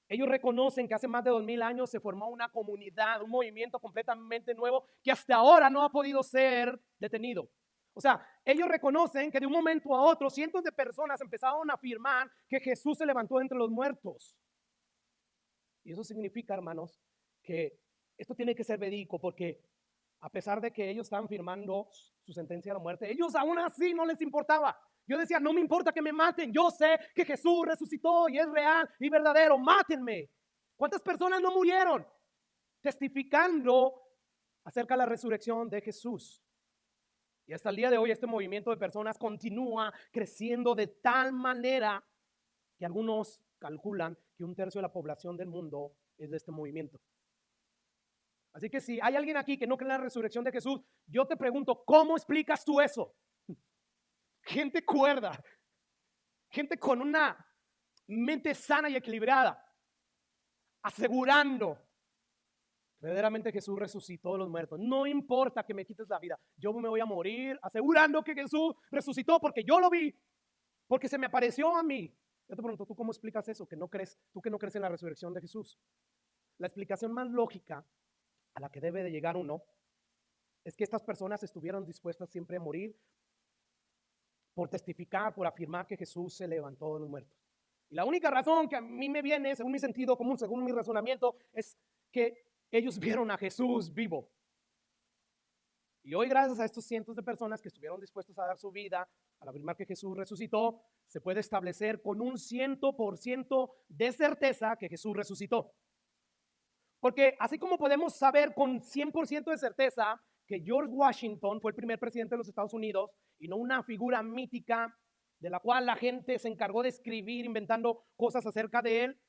ellos reconocen que hace más de 2000 años se formó una comunidad, un movimiento completamente nuevo que hasta ahora no ha podido ser detenido. O sea, ellos reconocen que de un momento a otro cientos de personas empezaron a afirmar que Jesús se levantó entre los muertos. Y eso significa, hermanos, que esto tiene que ser verídico porque a pesar de que ellos estaban firmando su sentencia a la muerte, ellos aún así no les importaba. Yo decía, no me importa que me maten, yo sé que Jesús resucitó y es real y verdadero, mátenme. ¿Cuántas personas no murieron testificando acerca de la resurrección de Jesús? Y hasta el día de hoy este movimiento de personas continúa creciendo de tal manera que algunos calculan que 1/3 de la población del mundo es de este movimiento. Así que si hay alguien aquí que no cree en la resurrección de Jesús, yo te pregunto, ¿cómo explicas tú eso? Gente cuerda, gente con una mente sana y equilibrada, asegurando verdaderamente Jesús resucitó de los muertos. No importa que me quites la vida, yo me voy a morir asegurando que Jesús resucitó porque yo lo vi, porque se me apareció a mí. Yo te pregunto, ¿tú cómo explicas eso? Que no crees, tú que no crees en la resurrección de Jesús. La explicación más lógica a la que debe de llegar uno es que estas personas estuvieron dispuestas siempre a morir por testificar, por afirmar que Jesús se levantó de los muertos. Y la única razón que a mí me viene, según mi sentido común, según mi razonamiento, es que ellos vieron a Jesús vivo. Y hoy, gracias a estos cientos de personas que estuvieron dispuestos a dar su vida al afirmar que Jesús resucitó, se puede establecer con un 100% de certeza que Jesús resucitó. Porque así como podemos saber con 100% de certeza que George Washington fue el primer presidente de los Estados Unidos y no una figura mítica de la cual la gente se encargó de escribir inventando cosas acerca de él,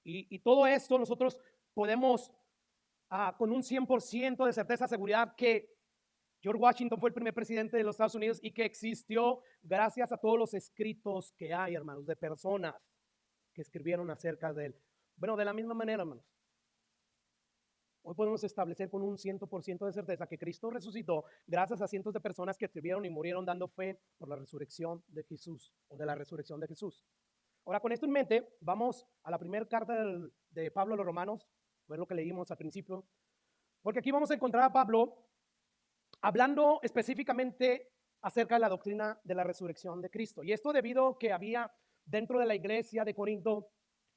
y todo esto nosotros podemos con un 100% de certeza, seguridad que George Washington fue el primer presidente de los Estados Unidos y que existió gracias a todos los escritos que hay, hermanos, de personas que escribieron acerca de él. Bueno, de la misma manera, hermanos, hoy podemos establecer con un 100% de certeza que Cristo resucitó gracias a cientos de personas que escribieron y murieron dando fe por la resurrección de Jesús o de la resurrección de Jesús. Ahora, con esto en mente, vamos a la primera carta de Pablo a los Romanos, ver lo que leímos al principio, porque aquí vamos a encontrar a Pablo hablando específicamente acerca de la doctrina de la resurrección de Cristo. Y esto debido a que había dentro de la iglesia de Corinto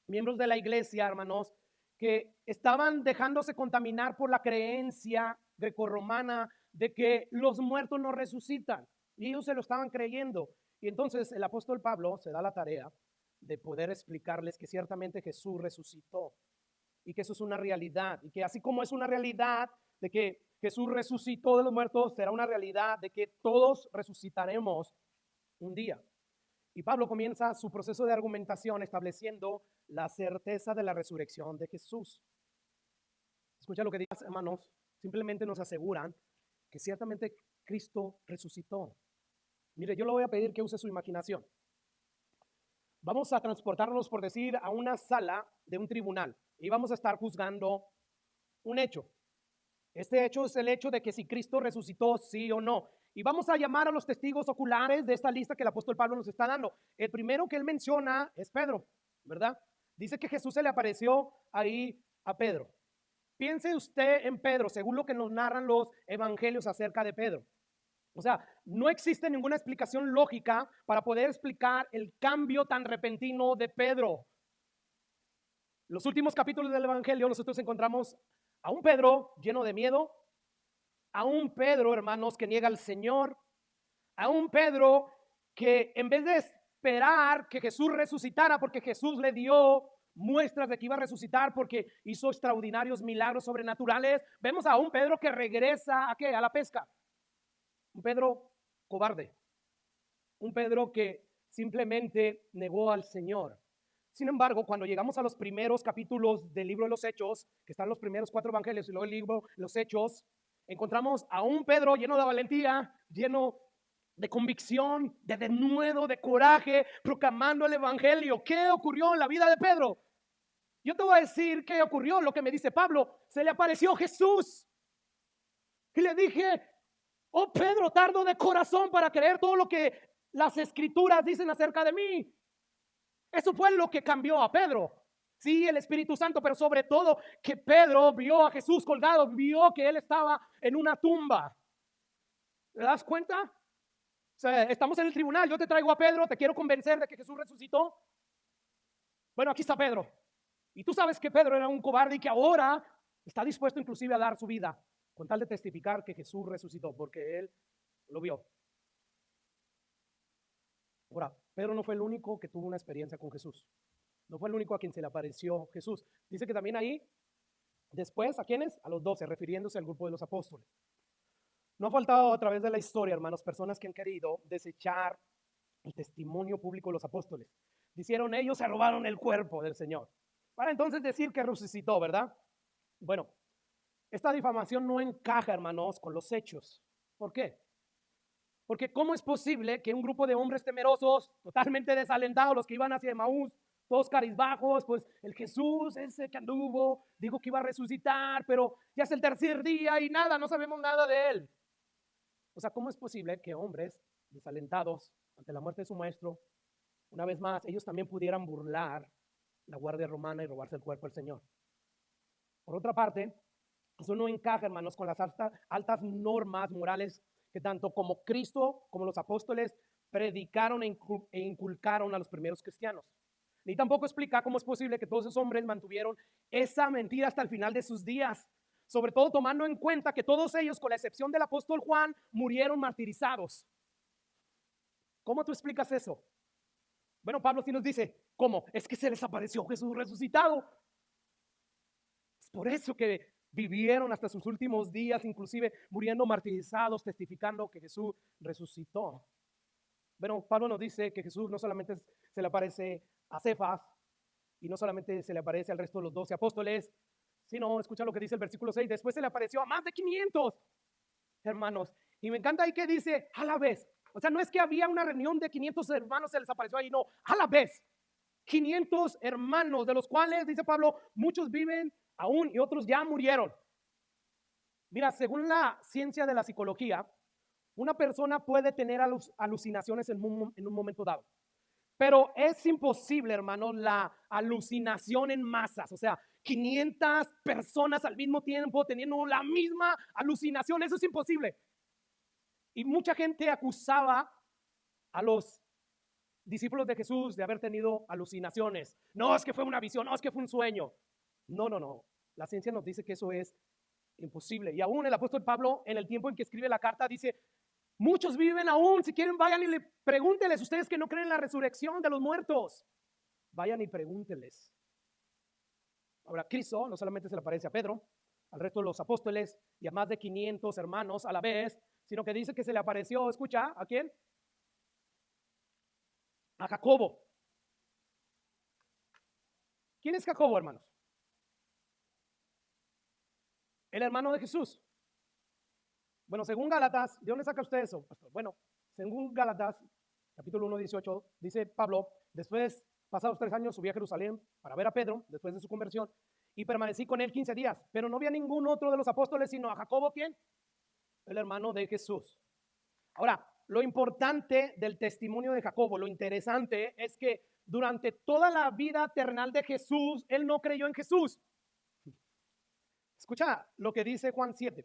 miembros de la iglesia, hermanos, que estaban dejándose contaminar por la creencia grecorromana de que los muertos no resucitan. Y ellos se lo estaban creyendo. Y entonces el apóstol Pablo se da la tarea de poder explicarles que ciertamente Jesús resucitó y que eso es una realidad. Y que así como es una realidad de que Jesús resucitó de los muertos, será una realidad de que todos resucitaremos un día. Y Pablo comienza su proceso de argumentación estableciendo la certeza de la resurrección de Jesús. Escucha lo que dice, hermanos, simplemente nos aseguran que ciertamente Cristo resucitó. Mire, yo le voy a pedir que use su imaginación. Vamos a transportarnos, por decir, a una sala de un tribunal y vamos a estar juzgando un hecho. Este hecho es el hecho de que si Cristo resucitó, sí o no. Y vamos a llamar a los testigos oculares de esta lista que el apóstol Pablo nos está dando. El primero que él menciona es Pedro, ¿verdad? Dice que Jesús se le apareció ahí a Pedro. Piense usted en Pedro, según lo que nos narran los evangelios acerca de Pedro. O sea, no existe ninguna explicación lógica para poder explicar el cambio tan repentino de Pedro. Los últimos capítulos del evangelio nosotros encontramos a un Pedro lleno de miedo, a un Pedro, hermanos, que niega al Señor, a un Pedro que en vez de esperar que Jesús resucitara, porque Jesús le dio muestras de que iba a resucitar porque hizo extraordinarios milagros sobrenaturales, vemos a un Pedro que regresa ¿a qué? A la pesca. Un Pedro cobarde, un Pedro que simplemente negó al Señor. Sin embargo, cuando llegamos a los primeros capítulos del libro de los Hechos, que están los primeros 4 evangelios y luego el libro de los Hechos, encontramos a un Pedro lleno de valentía, lleno de convicción, de denuedo, de coraje, proclamando el evangelio. ¿Qué ocurrió en la vida de Pedro? Yo te voy a decir qué ocurrió, lo que me dice Pablo. Se le apareció Jesús y le dije: oh Pedro, tardo de corazón para creer todo lo que las escrituras dicen acerca de mí. Eso fue lo que cambió a Pedro. Sí, el Espíritu Santo, pero sobre todo que Pedro vio a Jesús colgado, vio que él estaba en una tumba. ¿Te das cuenta? O sea, estamos en el tribunal, yo te traigo a Pedro, te quiero convencer de que Jesús resucitó. Bueno, aquí está Pedro. Y tú sabes que Pedro era un cobarde y que ahora está dispuesto inclusive a dar su vida con tal de testificar que Jesús resucitó, porque él lo vio. Ahora, Pedro no fue el único que tuvo una experiencia con Jesús. No fue el único a quien se le apareció Jesús. Dice que también ahí, después, ¿a quiénes? A los 12, refiriéndose al grupo de los apóstoles. No ha faltado a través de la historia, hermanos, personas que han querido desechar el testimonio público de los apóstoles. Dijeron, ellos se robaron el cuerpo del Señor, para entonces decir que resucitó, ¿verdad? Bueno, esta difamación no encaja, hermanos, con los hechos. ¿Por qué? Porque ¿cómo es posible que un grupo de hombres temerosos, totalmente desalentados, los que iban hacia Emaús, todos carizbajos, pues el Jesús ese que anduvo, dijo que iba a resucitar, pero ya es el tercer día y nada, no sabemos nada de él? O sea, ¿cómo es posible que hombres desalentados ante la muerte de su maestro, una vez más, ellos también pudieran burlar la guardia romana y robarse el cuerpo del Señor? Por otra parte, eso no encaja, hermanos, con las altas normas morales que tanto como Cristo como los apóstoles predicaron e inculcaron a los primeros cristianos. Ni tampoco explica cómo es posible que todos esos hombres mantuvieron esa mentira hasta el final de sus días, sobre todo tomando en cuenta que todos ellos, con la excepción del apóstol Juan, murieron martirizados. ¿Cómo tú explicas eso? Bueno, Pablo sí nos dice, ¿cómo? Es que se les apareció Jesús resucitado. Es por eso que vivieron hasta sus últimos días, inclusive muriendo martirizados, testificando que Jesús resucitó. Bueno, Pablo nos dice que Jesús no solamente se le aparece a Cefas y no solamente se le aparece al resto de los 12 apóstoles, sino, escucha lo que dice el versículo 6, después se le apareció a más de 500 hermanos. Y me encanta ahí que dice a la vez. O sea, no es que había una reunión de 500 hermanos, se les apareció ahí, no, a la vez. 500 hermanos, de los cuales, dice Pablo, muchos viven aún y otros ya murieron. Mira, según la ciencia de la psicología, una persona puede tener alucinaciones en un momento dado, pero es imposible, hermano, la alucinación en masas. O sea, 500 personas al mismo tiempo teniendo la misma alucinación, eso es imposible. Y mucha gente acusaba a los discípulos de Jesús de haber tenido alucinaciones. No, es que fue una visión, no, es que fue un sueño. No, no, no. La ciencia nos dice que eso es imposible. Y aún el apóstol Pablo, en el tiempo en que escribe la carta, dice, muchos viven aún, si quieren vayan y le pregúntenles, ustedes que no creen en la resurrección de los muertos, vayan y pregúntenles. Ahora, Cristo no solamente se le aparece a Pedro, al resto de los apóstoles y a más de 500 hermanos a la vez, sino que dice que se le apareció, escucha, ¿a quién? A Jacobo. ¿Quién es Jacobo, hermanos? El hermano de Jesús. Bueno, según Gálatas, ¿de dónde saca usted eso, pastor? Bueno, según Gálatas, capítulo 1, 18, dice Pablo, después, pasados 3 años, subí a Jerusalén para ver a Pedro, después de su conversión, y permanecí con él 15 días. Pero no vi a ningún otro de los apóstoles, sino a Jacobo, ¿quién? El hermano de Jesús. Ahora, lo importante del testimonio de Jacobo, lo interesante es que durante toda la vida terrenal de Jesús, él no creyó en Jesús. Escucha lo que dice Juan 7.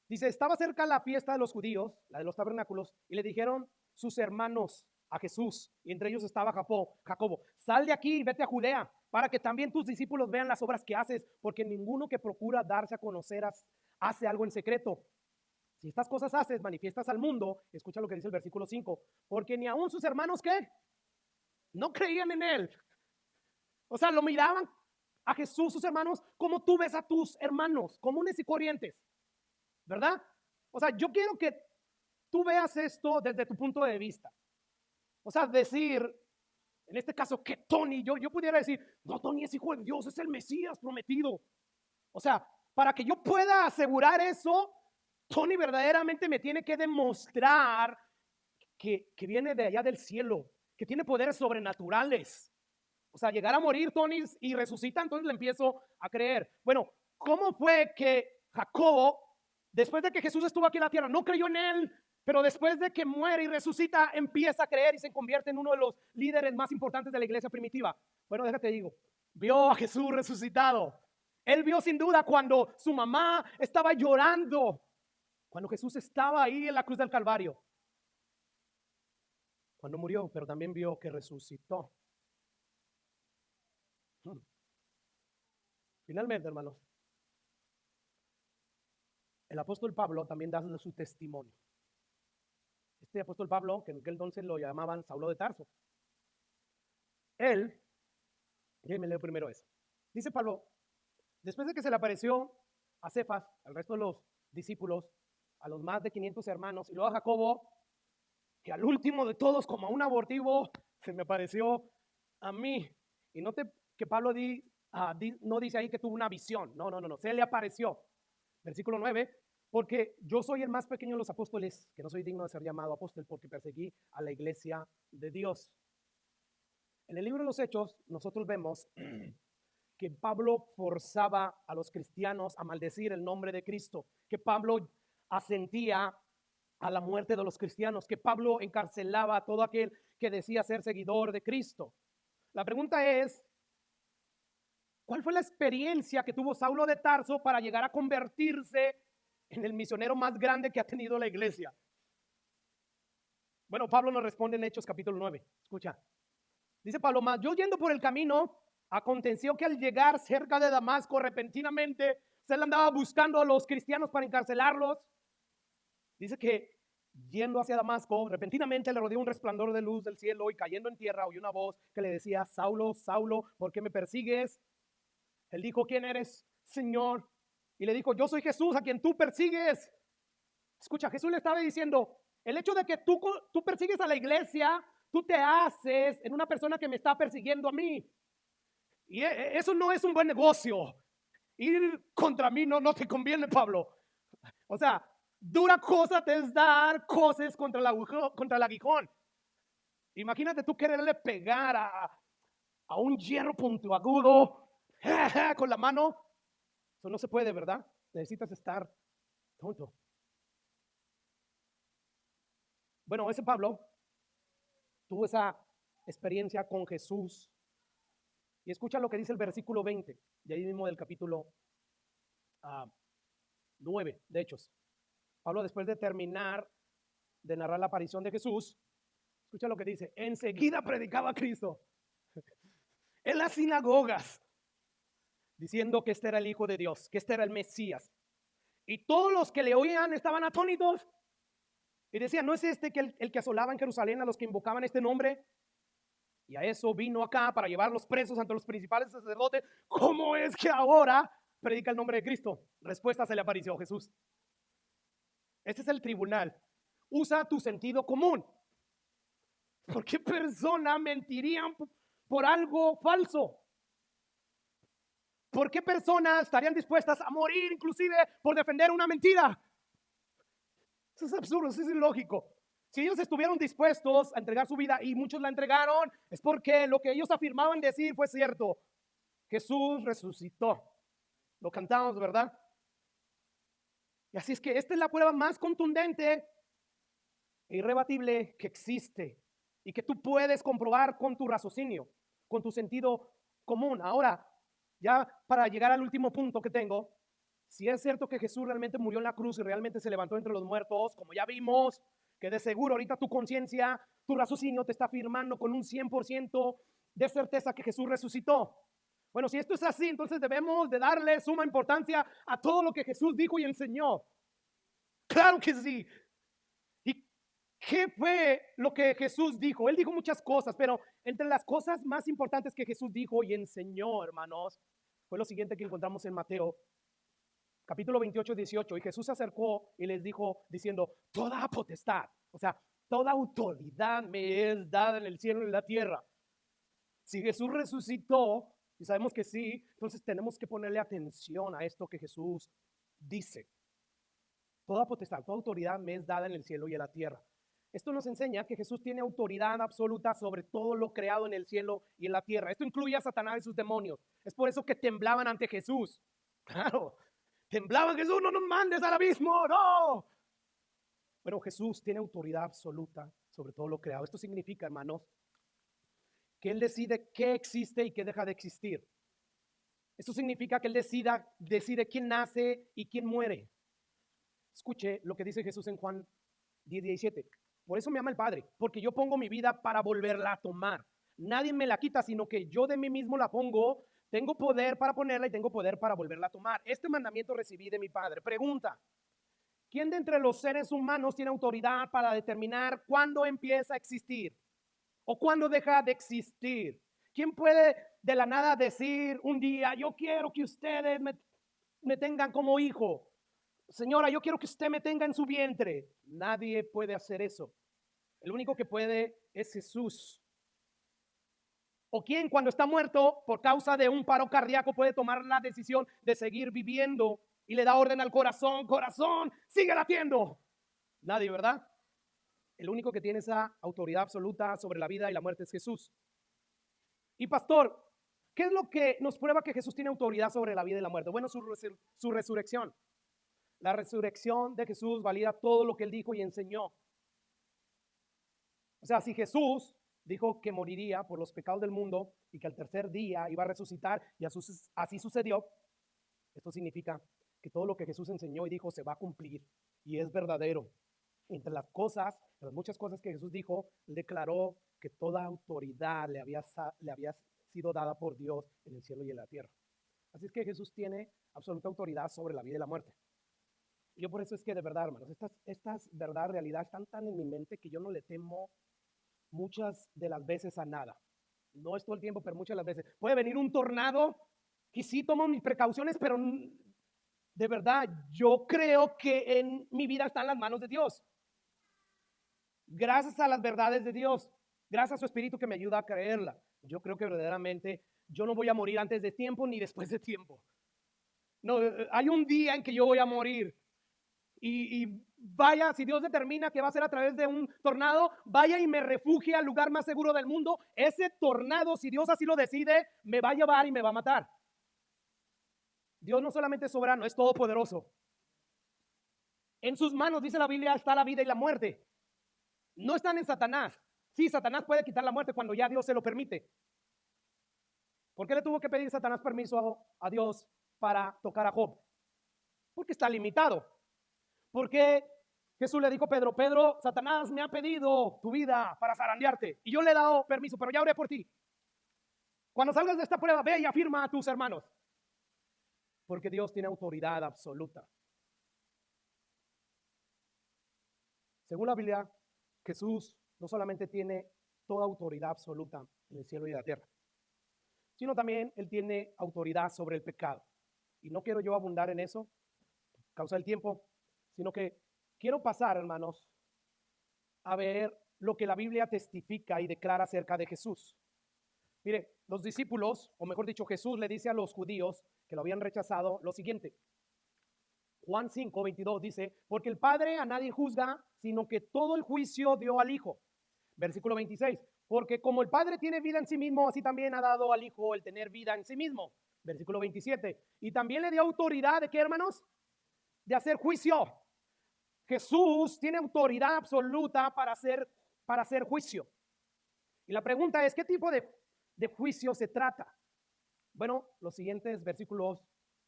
Dice, estaba cerca la fiesta de los judíos, la de los tabernáculos, y le dijeron sus hermanos a Jesús, y entre ellos estaba Jacobo, sal de aquí y vete a Judea, para que también tus discípulos vean las obras que haces, porque ninguno que procura darse a conocer hace algo en secreto. Si estas cosas haces, manifiestas al mundo. Escucha lo que dice el versículo 5, porque ni aun sus hermanos, ¿qué? No creían en él. O sea, lo miraban a Jesús, sus hermanos, como tú ves a tus hermanos, comunes y corrientes, ¿verdad? O sea, yo quiero que tú veas esto desde tu punto de vista. O sea, decir, en este caso, que Tony, yo pudiera decir, no, Tony es hijo de Dios, es el Mesías prometido. O sea, para que yo pueda asegurar eso, Tony verdaderamente me tiene que demostrar que viene de allá del cielo, que tiene poderes sobrenaturales. O sea, llegar a morir Tony y resucita, entonces le empiezo a creer. Bueno, ¿cómo fue que Jacobo, después de que Jesús estuvo aquí en la tierra, no creyó en él, pero después de que muere y resucita, empieza a creer y se convierte en uno de los líderes más importantes de la iglesia primitiva? Bueno, déjate digo, vio a Jesús resucitado. Él vio sin duda cuando su mamá estaba llorando, cuando Jesús estaba ahí en la cruz del Calvario, cuando murió, pero también vio que resucitó. Finalmente, hermanos, el apóstol Pablo también da su testimonio. Este apóstol Pablo, que en aquel entonces lo llamaban Saulo de Tarso, él, déjenme leer primero eso. Dice Pablo, después de que se le apareció a Cefas, al resto de los discípulos, a los más de 500 hermanos, y luego a Jacobo, que al último de todos, como a un abortivo, se me apareció a mí. Y note que Pablo no dice ahí que tuvo una visión, no, se le apareció. Versículo 9, porque yo soy el más pequeño de los apóstoles, que no soy digno de ser llamado apóstol, porque perseguí a la iglesia de Dios. En el libro de los Hechos, nosotros vemos que Pablo forzaba a los cristianos a maldecir el nombre de Cristo, que Pablo asentía a la muerte de los cristianos, que Pablo encarcelaba a todo aquel que decía ser seguidor de Cristo. La pregunta es, ¿cuál fue la experiencia que tuvo Saulo de Tarso para llegar a convertirse en el misionero más grande que ha tenido la iglesia? Bueno, Pablo nos responde en Hechos capítulo 9. Escucha. Dice Pablo, mas yo yendo por el camino, aconteció que al llegar cerca de Damasco, repentinamente, se le andaba buscando a los cristianos para encarcelarlos. Dice que yendo hacia Damasco, repentinamente le rodeó un resplandor de luz del cielo y cayendo en tierra oyó una voz que le decía, Saulo, Saulo, ¿por qué me persigues? Él dijo, ¿quién eres, Señor? Y le dijo, yo soy Jesús a quien tú persigues. Escucha, Jesús le estaba diciendo, el hecho de que tú persigues a la iglesia, tú te haces en una persona que me está persiguiendo a mí. Y eso no es un buen negocio. Ir contra mí no te conviene, Pablo. O sea, dura cosa te es dar cosas contra el aguijón. Imagínate tú quererle pegar a un hierro puntiagudo con la mano. Eso no se puede, ¿verdad? Necesitas estar tonto. Bueno, ese Pablo tuvo esa experiencia con Jesús. Y escucha lo que dice el versículo 20, de ahí mismo del capítulo 9 de Hechos. Pablo, después de terminar de narrar la aparición de Jesús, escucha lo que dice, enseguida predicaba a Cristo en las sinagogas, diciendo que este era el Hijo de Dios, que este era el Mesías. Y todos los que le oían estaban atónitos y decían, ¿no es este que el que asolaba en Jerusalén a los que invocaban este nombre? Y a eso vino acá para llevar los presos ante los principales sacerdotes. ¿Cómo es que ahora predica el nombre de Cristo? Respuesta, se le apareció Jesús. Este es el tribunal. Usa tu sentido común. ¿Por qué personas mentirían por algo falso? ¿Por qué personas estarían dispuestas a morir inclusive por defender una mentira? Eso es absurdo, eso es ilógico. Si ellos estuvieron dispuestos a entregar su vida y muchos la entregaron, es porque lo que ellos afirmaban decir fue cierto. Jesús resucitó. Lo cantamos, ¿verdad? Y así es que esta es la prueba más contundente e irrebatible que existe y que tú puedes comprobar con tu raciocinio, con tu sentido común. Ahora, ya para llegar al último punto que tengo, si es cierto que Jesús realmente murió en la cruz y realmente se levantó entre los muertos, como ya vimos, que de seguro ahorita tu conciencia, tu raciocinio te está afirmando con un 100% de certeza que Jesús resucitó. Bueno, si esto es así, entonces debemos de darle suma importancia a todo lo que Jesús dijo y enseñó. Claro que sí. ¿Y qué fue lo que Jesús dijo? Él dijo muchas cosas, pero entre las cosas más importantes que Jesús dijo y enseñó, hermanos, fue lo siguiente que encontramos en Mateo capítulo 28, 18. Y Jesús se acercó y les dijo diciendo, toda potestad, o sea, toda autoridad me es dada en el cielo y en la tierra. Si Jesús resucitó, y sabemos que sí, entonces tenemos que ponerle atención a esto que Jesús dice. Toda potestad, toda autoridad me es dada en el cielo y en la tierra. Esto nos enseña que Jesús tiene autoridad absoluta sobre todo lo creado en el cielo y en la tierra. Esto incluye a Satanás y sus demonios. Es por eso que temblaban ante Jesús. Claro, temblaban: Jesús, no nos mandes al abismo, no. Pero Jesús tiene autoridad absoluta sobre todo lo creado. Esto significa, hermanos, que Él decide qué existe y qué deja de existir. Esto significa que Él decide quién nace y quién muere. Escuche lo que dice Jesús en Juan 10:17. Por eso me ama el Padre, porque yo pongo mi vida para volverla a tomar. Nadie me la quita, sino que yo de mí mismo la pongo. Tengo poder para ponerla y tengo poder para volverla a tomar. Este mandamiento recibí de mi Padre. Pregunta: ¿quién de entre los seres humanos tiene autoridad para determinar cuándo empieza a existir o cuándo deja de existir? ¿Quién puede de la nada decir un día, yo quiero que ustedes me tengan como hijo? Señora, yo quiero que usted me tenga en su vientre. Nadie puede hacer eso. El único que puede es Jesús. ¿O quién cuando está muerto por causa de un paro cardíaco puede tomar la decisión de seguir viviendo y le da orden al corazón: corazón, sigue latiendo? Nadie, ¿verdad? El único que tiene esa autoridad absoluta sobre la vida y la muerte es Jesús. Y pastor, ¿qué es lo que nos prueba que Jesús tiene autoridad sobre la vida y la muerte? Bueno, su resurrección. La resurrección de Jesús valida todo lo que Él dijo y enseñó. O sea, si Jesús dijo que moriría por los pecados del mundo y que al tercer día iba a resucitar, y así sucedió, esto significa que todo lo que Jesús enseñó y dijo se va a cumplir y es verdadero. Entre las muchas cosas que Jesús dijo, declaró que toda autoridad le había sido dada por Dios en el cielo y en la tierra. Así es que Jesús tiene absoluta autoridad sobre la vida y la muerte. Y yo por eso es que de verdad, hermanos, estas verdad, realidad están tan en mi mente que yo no le temo muchas de las veces a nada. No es todo el tiempo, pero muchas de las veces. Puede venir un tornado y sí tomo mis precauciones, pero de verdad yo creo que en mi vida están las manos de Dios. Gracias a las verdades de Dios, gracias a su Espíritu que me ayuda a creerla. Yo creo que verdaderamente yo no voy a morir antes de tiempo ni después de tiempo. No, hay un día en que yo voy a morir. Y vaya, si Dios determina que va a ser a través de un tornado, vaya y me refugie al lugar más seguro del mundo. Ese tornado, si Dios así lo decide, me va a llevar y me va a matar. Dios no solamente es soberano, es todopoderoso. En sus manos, dice la Biblia, está la vida y la muerte. No están en Satanás. Sí, Satanás puede quitar la muerte cuando ya Dios se lo permite. ¿Por qué le tuvo que pedir Satanás permiso a Dios para tocar a Job? Porque está limitado. Porque Jesús le dijo a Pedro: Pedro, Satanás me ha pedido tu vida para zarandearte y yo le he dado permiso, pero ya oré por ti. Cuando salgas de esta prueba, ve y afirma a tus hermanos. Porque Dios tiene autoridad absoluta. Según la Biblia, Jesús no solamente tiene toda autoridad absoluta en el cielo y en la tierra, sino también Él tiene autoridad sobre el pecado. Y no quiero yo abundar en eso, a causa del tiempo, sino que quiero pasar, hermanos, a ver lo que la Biblia testifica y declara acerca de Jesús. Mire, los discípulos, o mejor dicho, Jesús le dice a los judíos que lo habían rechazado lo siguiente. Juan 5:22 dice: porque el Padre a nadie juzga, sino que todo el juicio dio al Hijo. Versículo 26: Porque como el Padre tiene vida en sí mismo, así también ha dado al Hijo el tener vida en sí mismo. Versículo 27. Y también le dio autoridad de qué, hermanos? De hacer juicio. Jesús tiene autoridad absoluta para hacer juicio. Y la pregunta es, ¿qué tipo de juicio se trata? Bueno, los siguientes versículos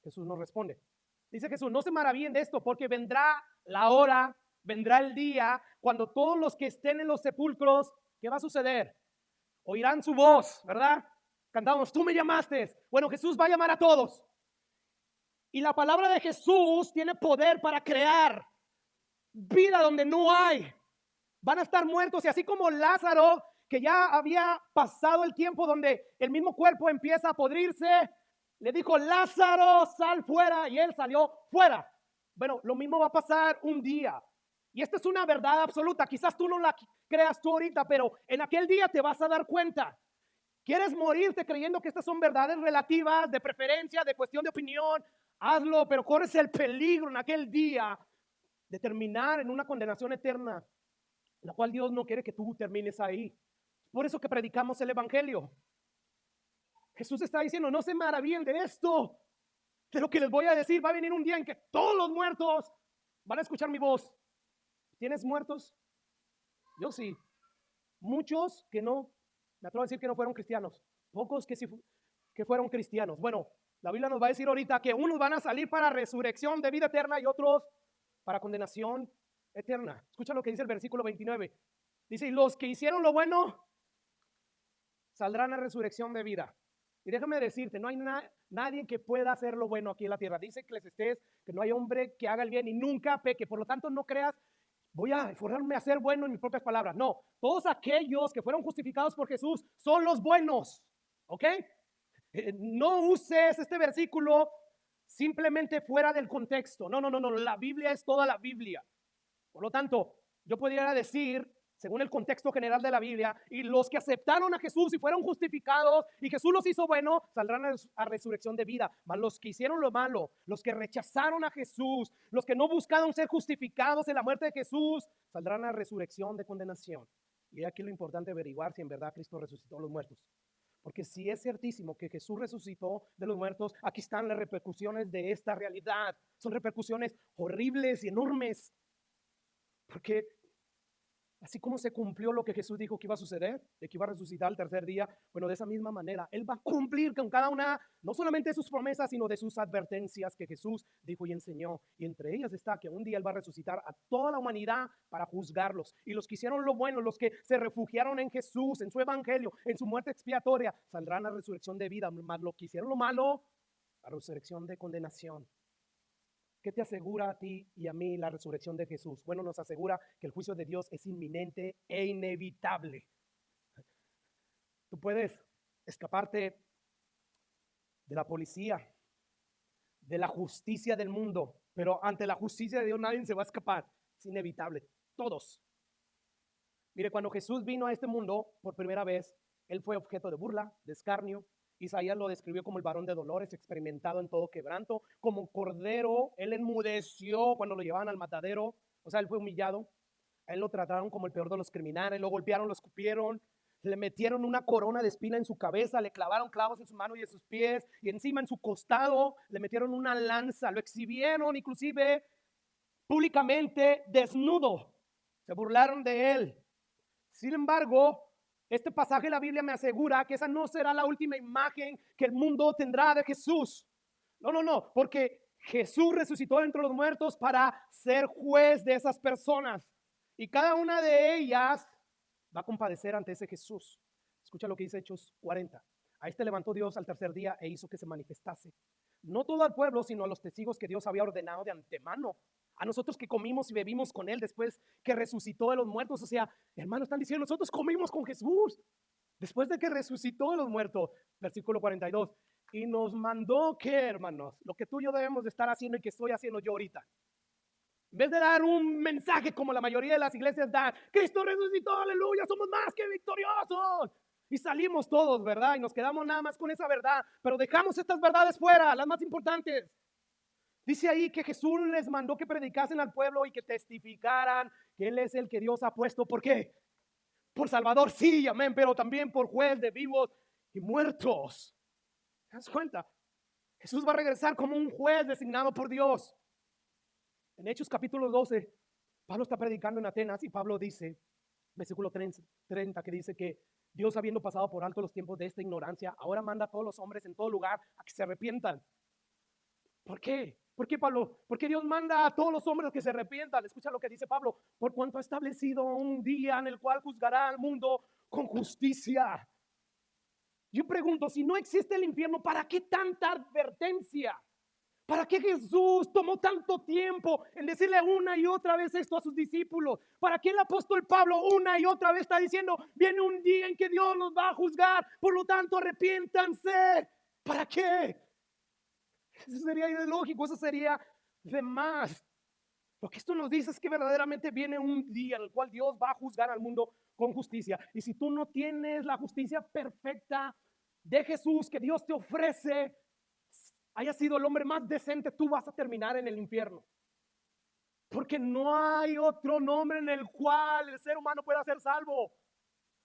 Jesús nos responde. Dice Jesús, no se maravillen de esto, porque vendrá la hora, vendrá el día, cuando todos los que estén en los sepulcros, ¿qué va a suceder? Oirán su voz, ¿verdad? Cantamos, tú me llamaste. Bueno, Jesús va a llamar a todos. Y la palabra de Jesús tiene poder para crear vida donde no hay. Van a estar muertos, y así como Lázaro, que ya había pasado el tiempo donde el mismo cuerpo empieza a podrirse, le dijo, Lázaro, sal fuera, y él salió fuera. Bueno, lo mismo va a pasar un día. Y esta es una verdad absoluta. Quizás tú no la creas tú ahorita, pero en aquel día te vas a dar cuenta. ¿Quieres morirte creyendo que estas son verdades relativas, de preferencia, de cuestión de opinión? Hazlo, pero corres el peligro en aquel día de terminar en una condenación eterna, la cual Dios no quiere que tú termines ahí. Por eso que predicamos el evangelio. Jesús está diciendo, no se maravillen de esto, de lo que les voy a decir. Va a venir un día en que todos los muertos van a escuchar mi voz. ¿Tienes muertos? Yo sí. Muchos que no, me atrevo a decir que no fueron cristianos. Pocos que sí que fueron cristianos. Bueno, la Biblia nos va a decir ahorita que unos van a salir para resurrección de vida eterna y otros para condenación eterna. Escucha lo que dice el versículo 29. Dice, y los que hicieron lo bueno saldrán a resurrección de vida. Y déjame decirte, no hay nadie que pueda hacer lo bueno aquí en la tierra. Dice Eclesiastés que no hay hombre que haga el bien y nunca peque. Por lo tanto, no creas, voy a esforzarme a ser bueno en mis propias palabras. No, todos aquellos que fueron justificados por Jesús son los buenos. ¿Ok? No uses este versículo simplemente fuera del contexto. No. La Biblia es toda la Biblia. Por lo tanto, yo podría decir, según el contexto general de la Biblia, y los que aceptaron a Jesús y fueron justificados y Jesús los hizo bueno, saldrán a resurrección de vida. Mas los que hicieron lo malo, los que rechazaron a Jesús, los que no buscaron ser justificados en la muerte de Jesús, saldrán a resurrección de condenación. Y aquí lo importante averiguar si en verdad Cristo resucitó a los muertos. Porque si es ciertísimo que Jesús resucitó de los muertos, aquí están las repercusiones de esta realidad. Son repercusiones horribles y enormes. Porque así como se cumplió lo que Jesús dijo que iba a suceder, de que iba a resucitar el tercer día, bueno, de esa misma manera, Él va a cumplir con cada una, no solamente de sus promesas, sino de sus advertencias que Jesús dijo y enseñó. Y entre ellas está que un día Él va a resucitar a toda la humanidad para juzgarlos. Y los que hicieron lo bueno, los que se refugiaron en Jesús, en su evangelio, en su muerte expiatoria, saldrán a resurrección de vida. Mas los que hicieron lo malo, a resurrección de condenación. ¿Qué te asegura a ti y a mí la resurrección de Jesús? Bueno, nos asegura que el juicio de Dios es inminente e inevitable. Tú puedes escaparte de la policía, de la justicia del mundo, pero ante la justicia de Dios nadie se va a escapar. Es inevitable, todos. Mire, cuando Jesús vino a este mundo por primera vez, Él fue objeto de burla, de escarnio. Isaías lo describió como el varón de dolores, experimentado en todo quebranto, como cordero. Él enmudeció cuando lo llevaban al matadero, o sea, Él fue humillado. A Él lo trataron como el peor de los criminales, lo golpearon, lo escupieron, le metieron una corona de espina en su cabeza, le clavaron clavos en su mano y en sus pies, y encima en su costado le metieron una lanza, lo exhibieron inclusive públicamente desnudo, se burlaron de Él. Sin embargo, este pasaje de la Biblia me asegura que esa no será la última imagen que el mundo tendrá de Jesús. No, porque Jesús resucitó entre los muertos para ser juez de esas personas. Y cada una de ellas va a compadecer ante ese Jesús. Escucha lo que dice Hechos 40. A este levantó Dios al tercer día e hizo que se manifestase. No todo al pueblo, sino a los testigos que Dios había ordenado de antemano. A nosotros que comimos y bebimos con Él después que resucitó de los muertos. O sea, hermanos, están diciendo, nosotros comimos con Jesús después de que resucitó de los muertos. Versículo 42. Y nos mandó, ¿qué, hermanos? Lo que tú y yo debemos de estar haciendo y que estoy haciendo yo ahorita. En vez de dar un mensaje como la mayoría de las iglesias dan, Cristo resucitó, aleluya, somos más que victoriosos. Y salimos todos, ¿verdad? Y nos quedamos nada más con esa verdad. Pero dejamos estas verdades fuera, las más importantes. Dice ahí que Jesús les mandó que predicasen al pueblo y que testificaran que Él es el que Dios ha puesto. ¿Por qué? Por Salvador, sí, amén, pero también por juez de vivos y muertos. ¿Te das cuenta? Jesús va a regresar como un juez designado por Dios. En Hechos capítulo 12, Pablo está predicando en Atenas y Pablo dice, versículo 30, que dice que Dios, habiendo pasado por alto los tiempos de esta ignorancia, ahora manda a todos los hombres en todo lugar a que se arrepientan. ¿Por qué? ¿Por qué, Pablo? ¿Por qué Dios manda a todos los hombres que se arrepientan? Escucha lo que dice Pablo. Por cuanto ha establecido un día en el cual juzgará al mundo con justicia. Yo pregunto, si no existe el infierno, ¿para qué tanta advertencia? ¿Para qué Jesús tomó tanto tiempo en decirle una y otra vez esto a sus discípulos? ¿Para qué el apóstol Pablo una y otra vez está diciendo, viene un día en que Dios nos va a juzgar, por lo tanto arrepiéntanse? ¿Para qué? Eso sería ilógico, eso sería de más. Lo que esto nos dice es que verdaderamente viene un día en el cual Dios va a juzgar al mundo con justicia. Y si tú no tienes la justicia perfecta de Jesús que Dios te ofrece, haya sido el hombre más decente, tú vas a terminar en el infierno. Porque no hay otro nombre en el cual el ser humano pueda ser salvo.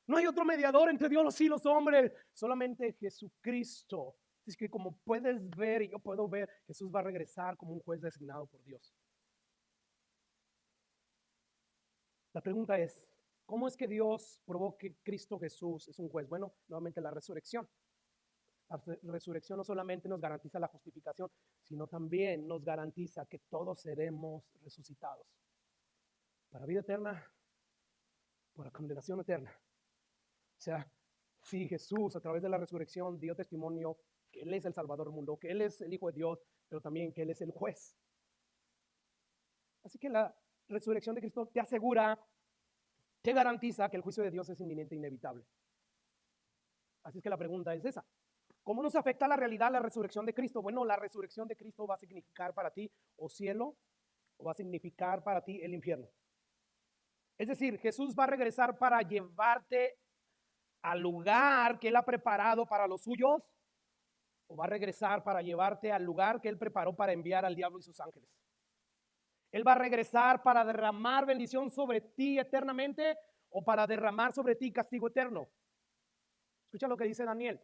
No hay otro mediador entre Dios y los hombres, solamente Jesucristo. Es que como puedes ver y yo puedo ver, Jesús va a regresar como un juez designado por Dios. La pregunta es, ¿cómo es que Dios probó que Cristo Jesús es un juez? Bueno, nuevamente la resurrección. La resurrección no solamente nos garantiza la justificación, sino también nos garantiza que todos seremos resucitados. Para vida eterna, para condenación eterna. O sea, si Jesús a través de la resurrección dio testimonio que Él es el Salvador del mundo, que Él es el Hijo de Dios, pero también que Él es el juez. Así que la resurrección de Cristo te asegura, te garantiza que el juicio de Dios es inminente e inevitable. Así es que la pregunta es esa. ¿Cómo nos afecta la realidad la resurrección de Cristo? Bueno, la resurrección de Cristo va a significar para ti o cielo o va a significar para ti el infierno. Es decir, Jesús va a regresar para llevarte al lugar que Él ha preparado para los suyos o va a regresar para llevarte al lugar que Él preparó para enviar al diablo y sus ángeles. Él va a regresar para derramar bendición sobre ti eternamente o para derramar sobre ti castigo eterno. Escucha lo que dice Daniel.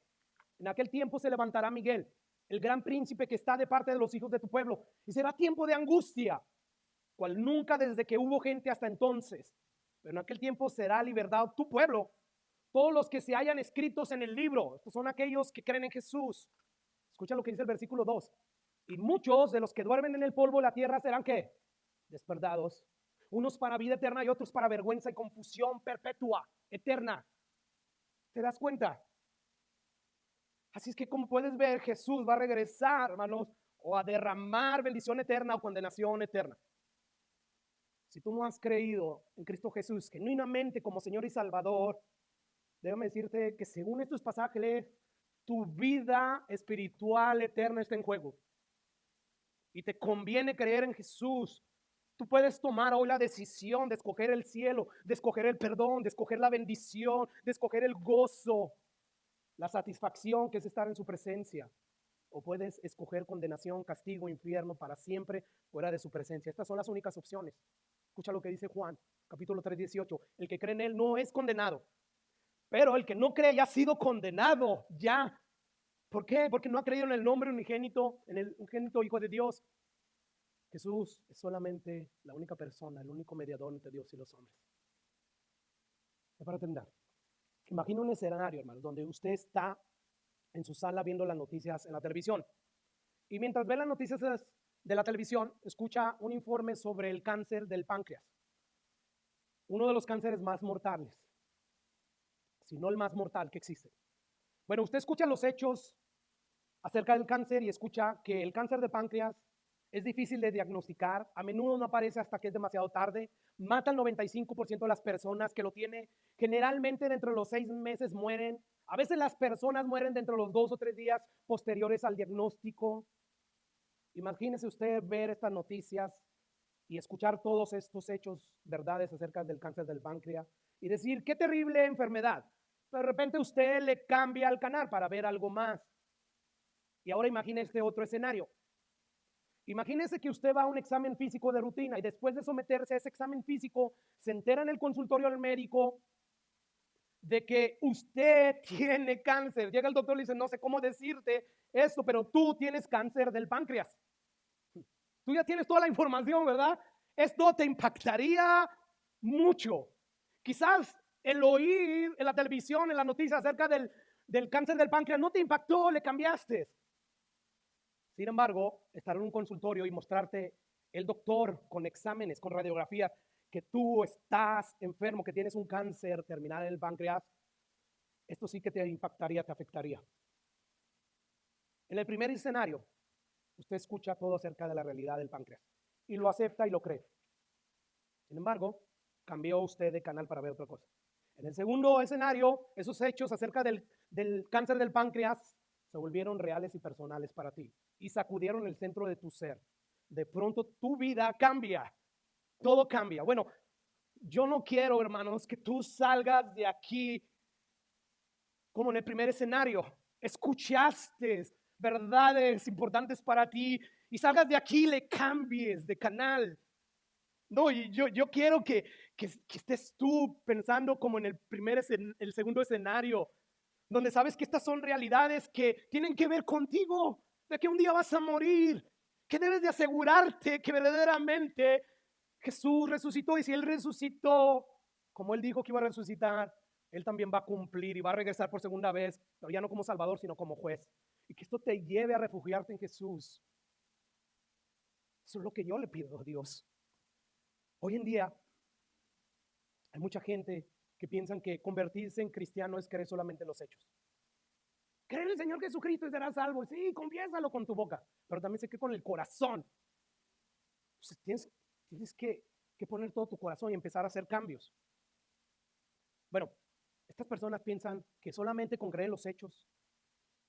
En aquel tiempo se levantará Miguel, el gran príncipe que está de parte de los hijos de tu pueblo, y será tiempo de angustia, cual nunca desde que hubo gente hasta entonces. Pero en aquel tiempo será libertado tu pueblo, todos los que se hayan escritos en el libro. Estos son aquellos que creen en Jesús. Escucha lo que dice el versículo 2. Y muchos de los que duermen en el polvo de la tierra serán ¿qué? Despertados. Unos para vida eterna y otros para vergüenza y confusión perpetua, eterna. ¿Te das cuenta? Así es que como puedes ver, Jesús va a regresar, hermanos, o a derramar bendición eterna o condenación eterna. Si tú no has creído en Cristo Jesús genuinamente como Señor y Salvador, déjame decirte que según estos pasajes, tu vida espiritual eterna está en juego. Y te conviene creer en Jesús. Tú puedes tomar hoy la decisión de escoger el cielo, de escoger el perdón, de escoger la bendición, de escoger el gozo, la satisfacción que es estar en su presencia. O puedes escoger condenación, castigo, infierno para siempre fuera de su presencia. Estas son las únicas opciones. Escucha lo que dice Juan, capítulo 3, 18. El que cree en él no es condenado, pero el que no cree ya ha sido condenado, ya. ¿Por qué? Porque no ha creído en el nombre unigénito, en el unigénito Hijo de Dios. Jesús es solamente la única persona, el único mediador entre Dios y los hombres. Es para terminar. Imagina un escenario, hermano, donde usted está en su sala viendo las noticias en la televisión. Y mientras ve las noticias de la televisión, escucha un informe sobre el cáncer del páncreas. Uno de los cánceres más mortales, si no el más mortal que existe. Bueno, usted escucha los hechos acerca del cáncer y escucha que el cáncer de páncreas es difícil de diagnosticar, a menudo no aparece hasta que es demasiado tarde, mata al 95% de las personas que lo tienen, generalmente dentro de los 6 meses mueren, a veces las personas mueren dentro de los 2 o 3 días posteriores al diagnóstico. Imagínese usted ver estas noticias y escuchar todos estos hechos, verdades acerca del cáncer del páncreas y decir, qué terrible enfermedad. Pero de repente usted le cambia el canal para ver algo más. Y ahora imagine este otro escenario. Imagínese que usted va a un examen físico de rutina y después de someterse a ese examen físico, se entera en el consultorio del médico de que usted tiene cáncer. Llega el doctor y le dice, no sé cómo decirte esto, pero tú tienes cáncer del páncreas. Tú ya tienes toda la información, ¿verdad? Esto te impactaría mucho. Quizás el oír en la televisión, en las noticias acerca del cáncer del páncreas no te impactó, le cambiaste. Sin embargo, estar en un consultorio y mostrarte el doctor con exámenes, con radiografías, que tú estás enfermo, que tienes un cáncer terminal en el páncreas, esto sí que te impactaría, te afectaría. En el primer escenario, usted escucha todo acerca de la realidad del páncreas y lo acepta y lo cree. Sin embargo, cambió usted de canal para ver otra cosa. En el segundo escenario, esos hechos acerca del cáncer del páncreas se volvieron reales y personales para ti y sacudieron el centro de tu ser. De pronto tu vida cambia, todo cambia. Bueno, yo no quiero, hermanos, que tú salgas de aquí como en el primer escenario. Escuchaste verdades importantes para ti y salgas de aquí y le cambies de canal. No, y yo quiero que estés tú pensando como en el segundo escenario, donde sabes que estas son realidades que tienen que ver contigo, de que un día vas a morir, que debes de asegurarte que verdaderamente Jesús resucitó, y si Él resucitó, como Él dijo que iba a resucitar, Él también va a cumplir y va a regresar por segunda vez, pero ya no como Salvador, sino como juez. Y que esto te lleve a refugiarte en Jesús. Eso es lo que yo le pido a Dios. Hoy en día hay mucha gente que piensan que convertirse en cristiano es creer solamente en los hechos. Cree en el Señor Jesucristo y serás salvo. Sí, confiésalo con tu boca, pero también se cree con el corazón. Entonces, tienes que poner todo tu corazón y empezar a hacer cambios. Bueno, estas personas piensan que solamente con creer en los hechos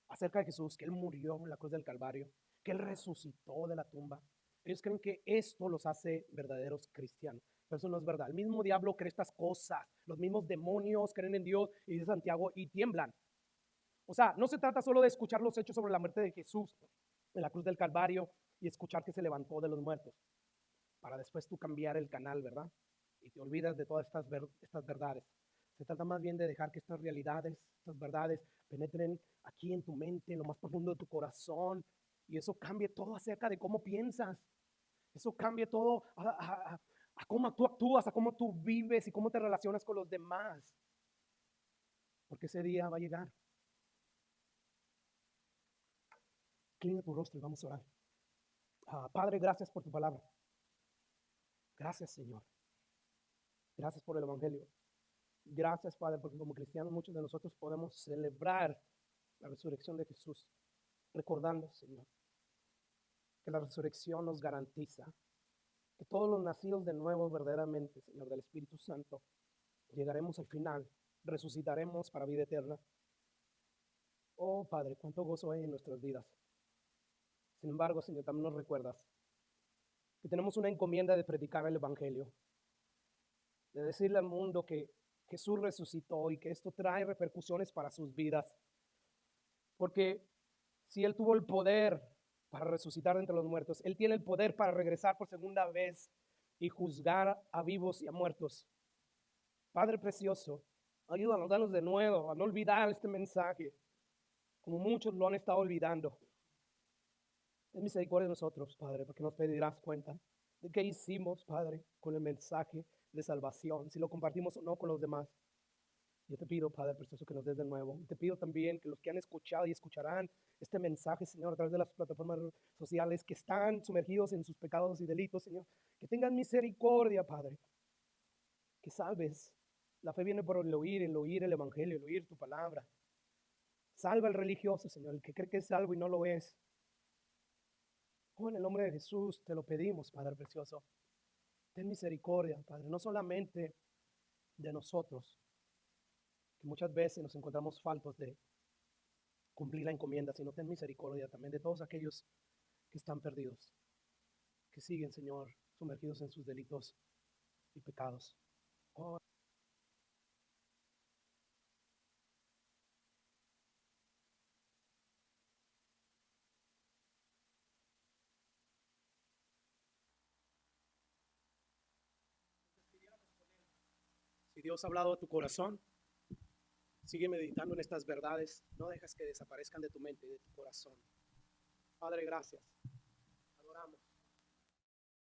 acerca de Jesús, que Él murió en la cruz del Calvario, que Él resucitó de la tumba, ellos creen que esto los hace verdaderos cristianos. Pero eso no es verdad. El mismo diablo cree estas cosas. Los mismos demonios creen en Dios, y dice Santiago, y tiemblan. O sea, no se trata solo de escuchar los hechos sobre la muerte de Jesús en la cruz del Calvario y escuchar que se levantó de los muertos, para después tú cambiar el canal, ¿verdad? Y te olvidas de todas estas verdades. Se trata más bien de dejar que estas realidades, estas verdades, penetren aquí en tu mente, en lo más profundo de tu corazón, y eso cambie todo acerca de cómo piensas. Eso cambie todo a cómo tú actúas, a cómo tú vives y cómo te relacionas con los demás. Porque ese día va a llegar. Inclina tu rostro y vamos a orar. Padre, gracias por tu palabra. Gracias, Señor. Gracias por el Evangelio. Gracias, Padre, porque como cristianos muchos de nosotros podemos celebrar la resurrección de Jesús, recordando, Señor, que la resurrección nos garantiza que todos los nacidos de nuevo verdaderamente, Señor, del Espíritu Santo, llegaremos al final, resucitaremos para vida eterna. Oh, Padre, cuánto gozo hay en nuestras vidas. Sin embargo, Señor, también nos recuerdas que tenemos una encomienda de predicar el Evangelio, de decirle al mundo que Jesús resucitó y que esto trae repercusiones para sus vidas. Porque si Él tuvo el poder para resucitar de entre los muertos, Él tiene el poder para regresar por segunda vez y juzgar a vivos y a muertos. Padre precioso, ayúdanos, danos de nuevo a no olvidar este mensaje, como muchos lo han estado olvidando. Ten misericordia de nosotros, Padre, porque nos pedirás cuenta de qué hicimos, Padre, con el mensaje de salvación, si lo compartimos o no con los demás. Yo te pido, Padre precioso, que nos des de nuevo. Y te pido también que los que han escuchado y escucharán este mensaje, Señor, a través de las plataformas sociales, que están sumergidos en sus pecados y delitos, Señor, que tengan misericordia, Padre. Que salves. La fe viene por el oír el Evangelio, el oír tu palabra. Salva al religioso, Señor, el que cree que es salvo y no lo es. Oh, en el nombre de Jesús te lo pedimos, Padre precioso. Ten misericordia, Padre, no solamente de nosotros, que muchas veces nos encontramos faltos de cumplir la encomienda, sino ten misericordia también de todos aquellos que están perdidos, que siguen, Señor, sumergidos en sus delitos y pecados. Oh, si Dios ha hablado a tu corazón, Sigue meditando en estas verdades. No dejas que desaparezcan de tu mente y de tu corazón. Padre, gracias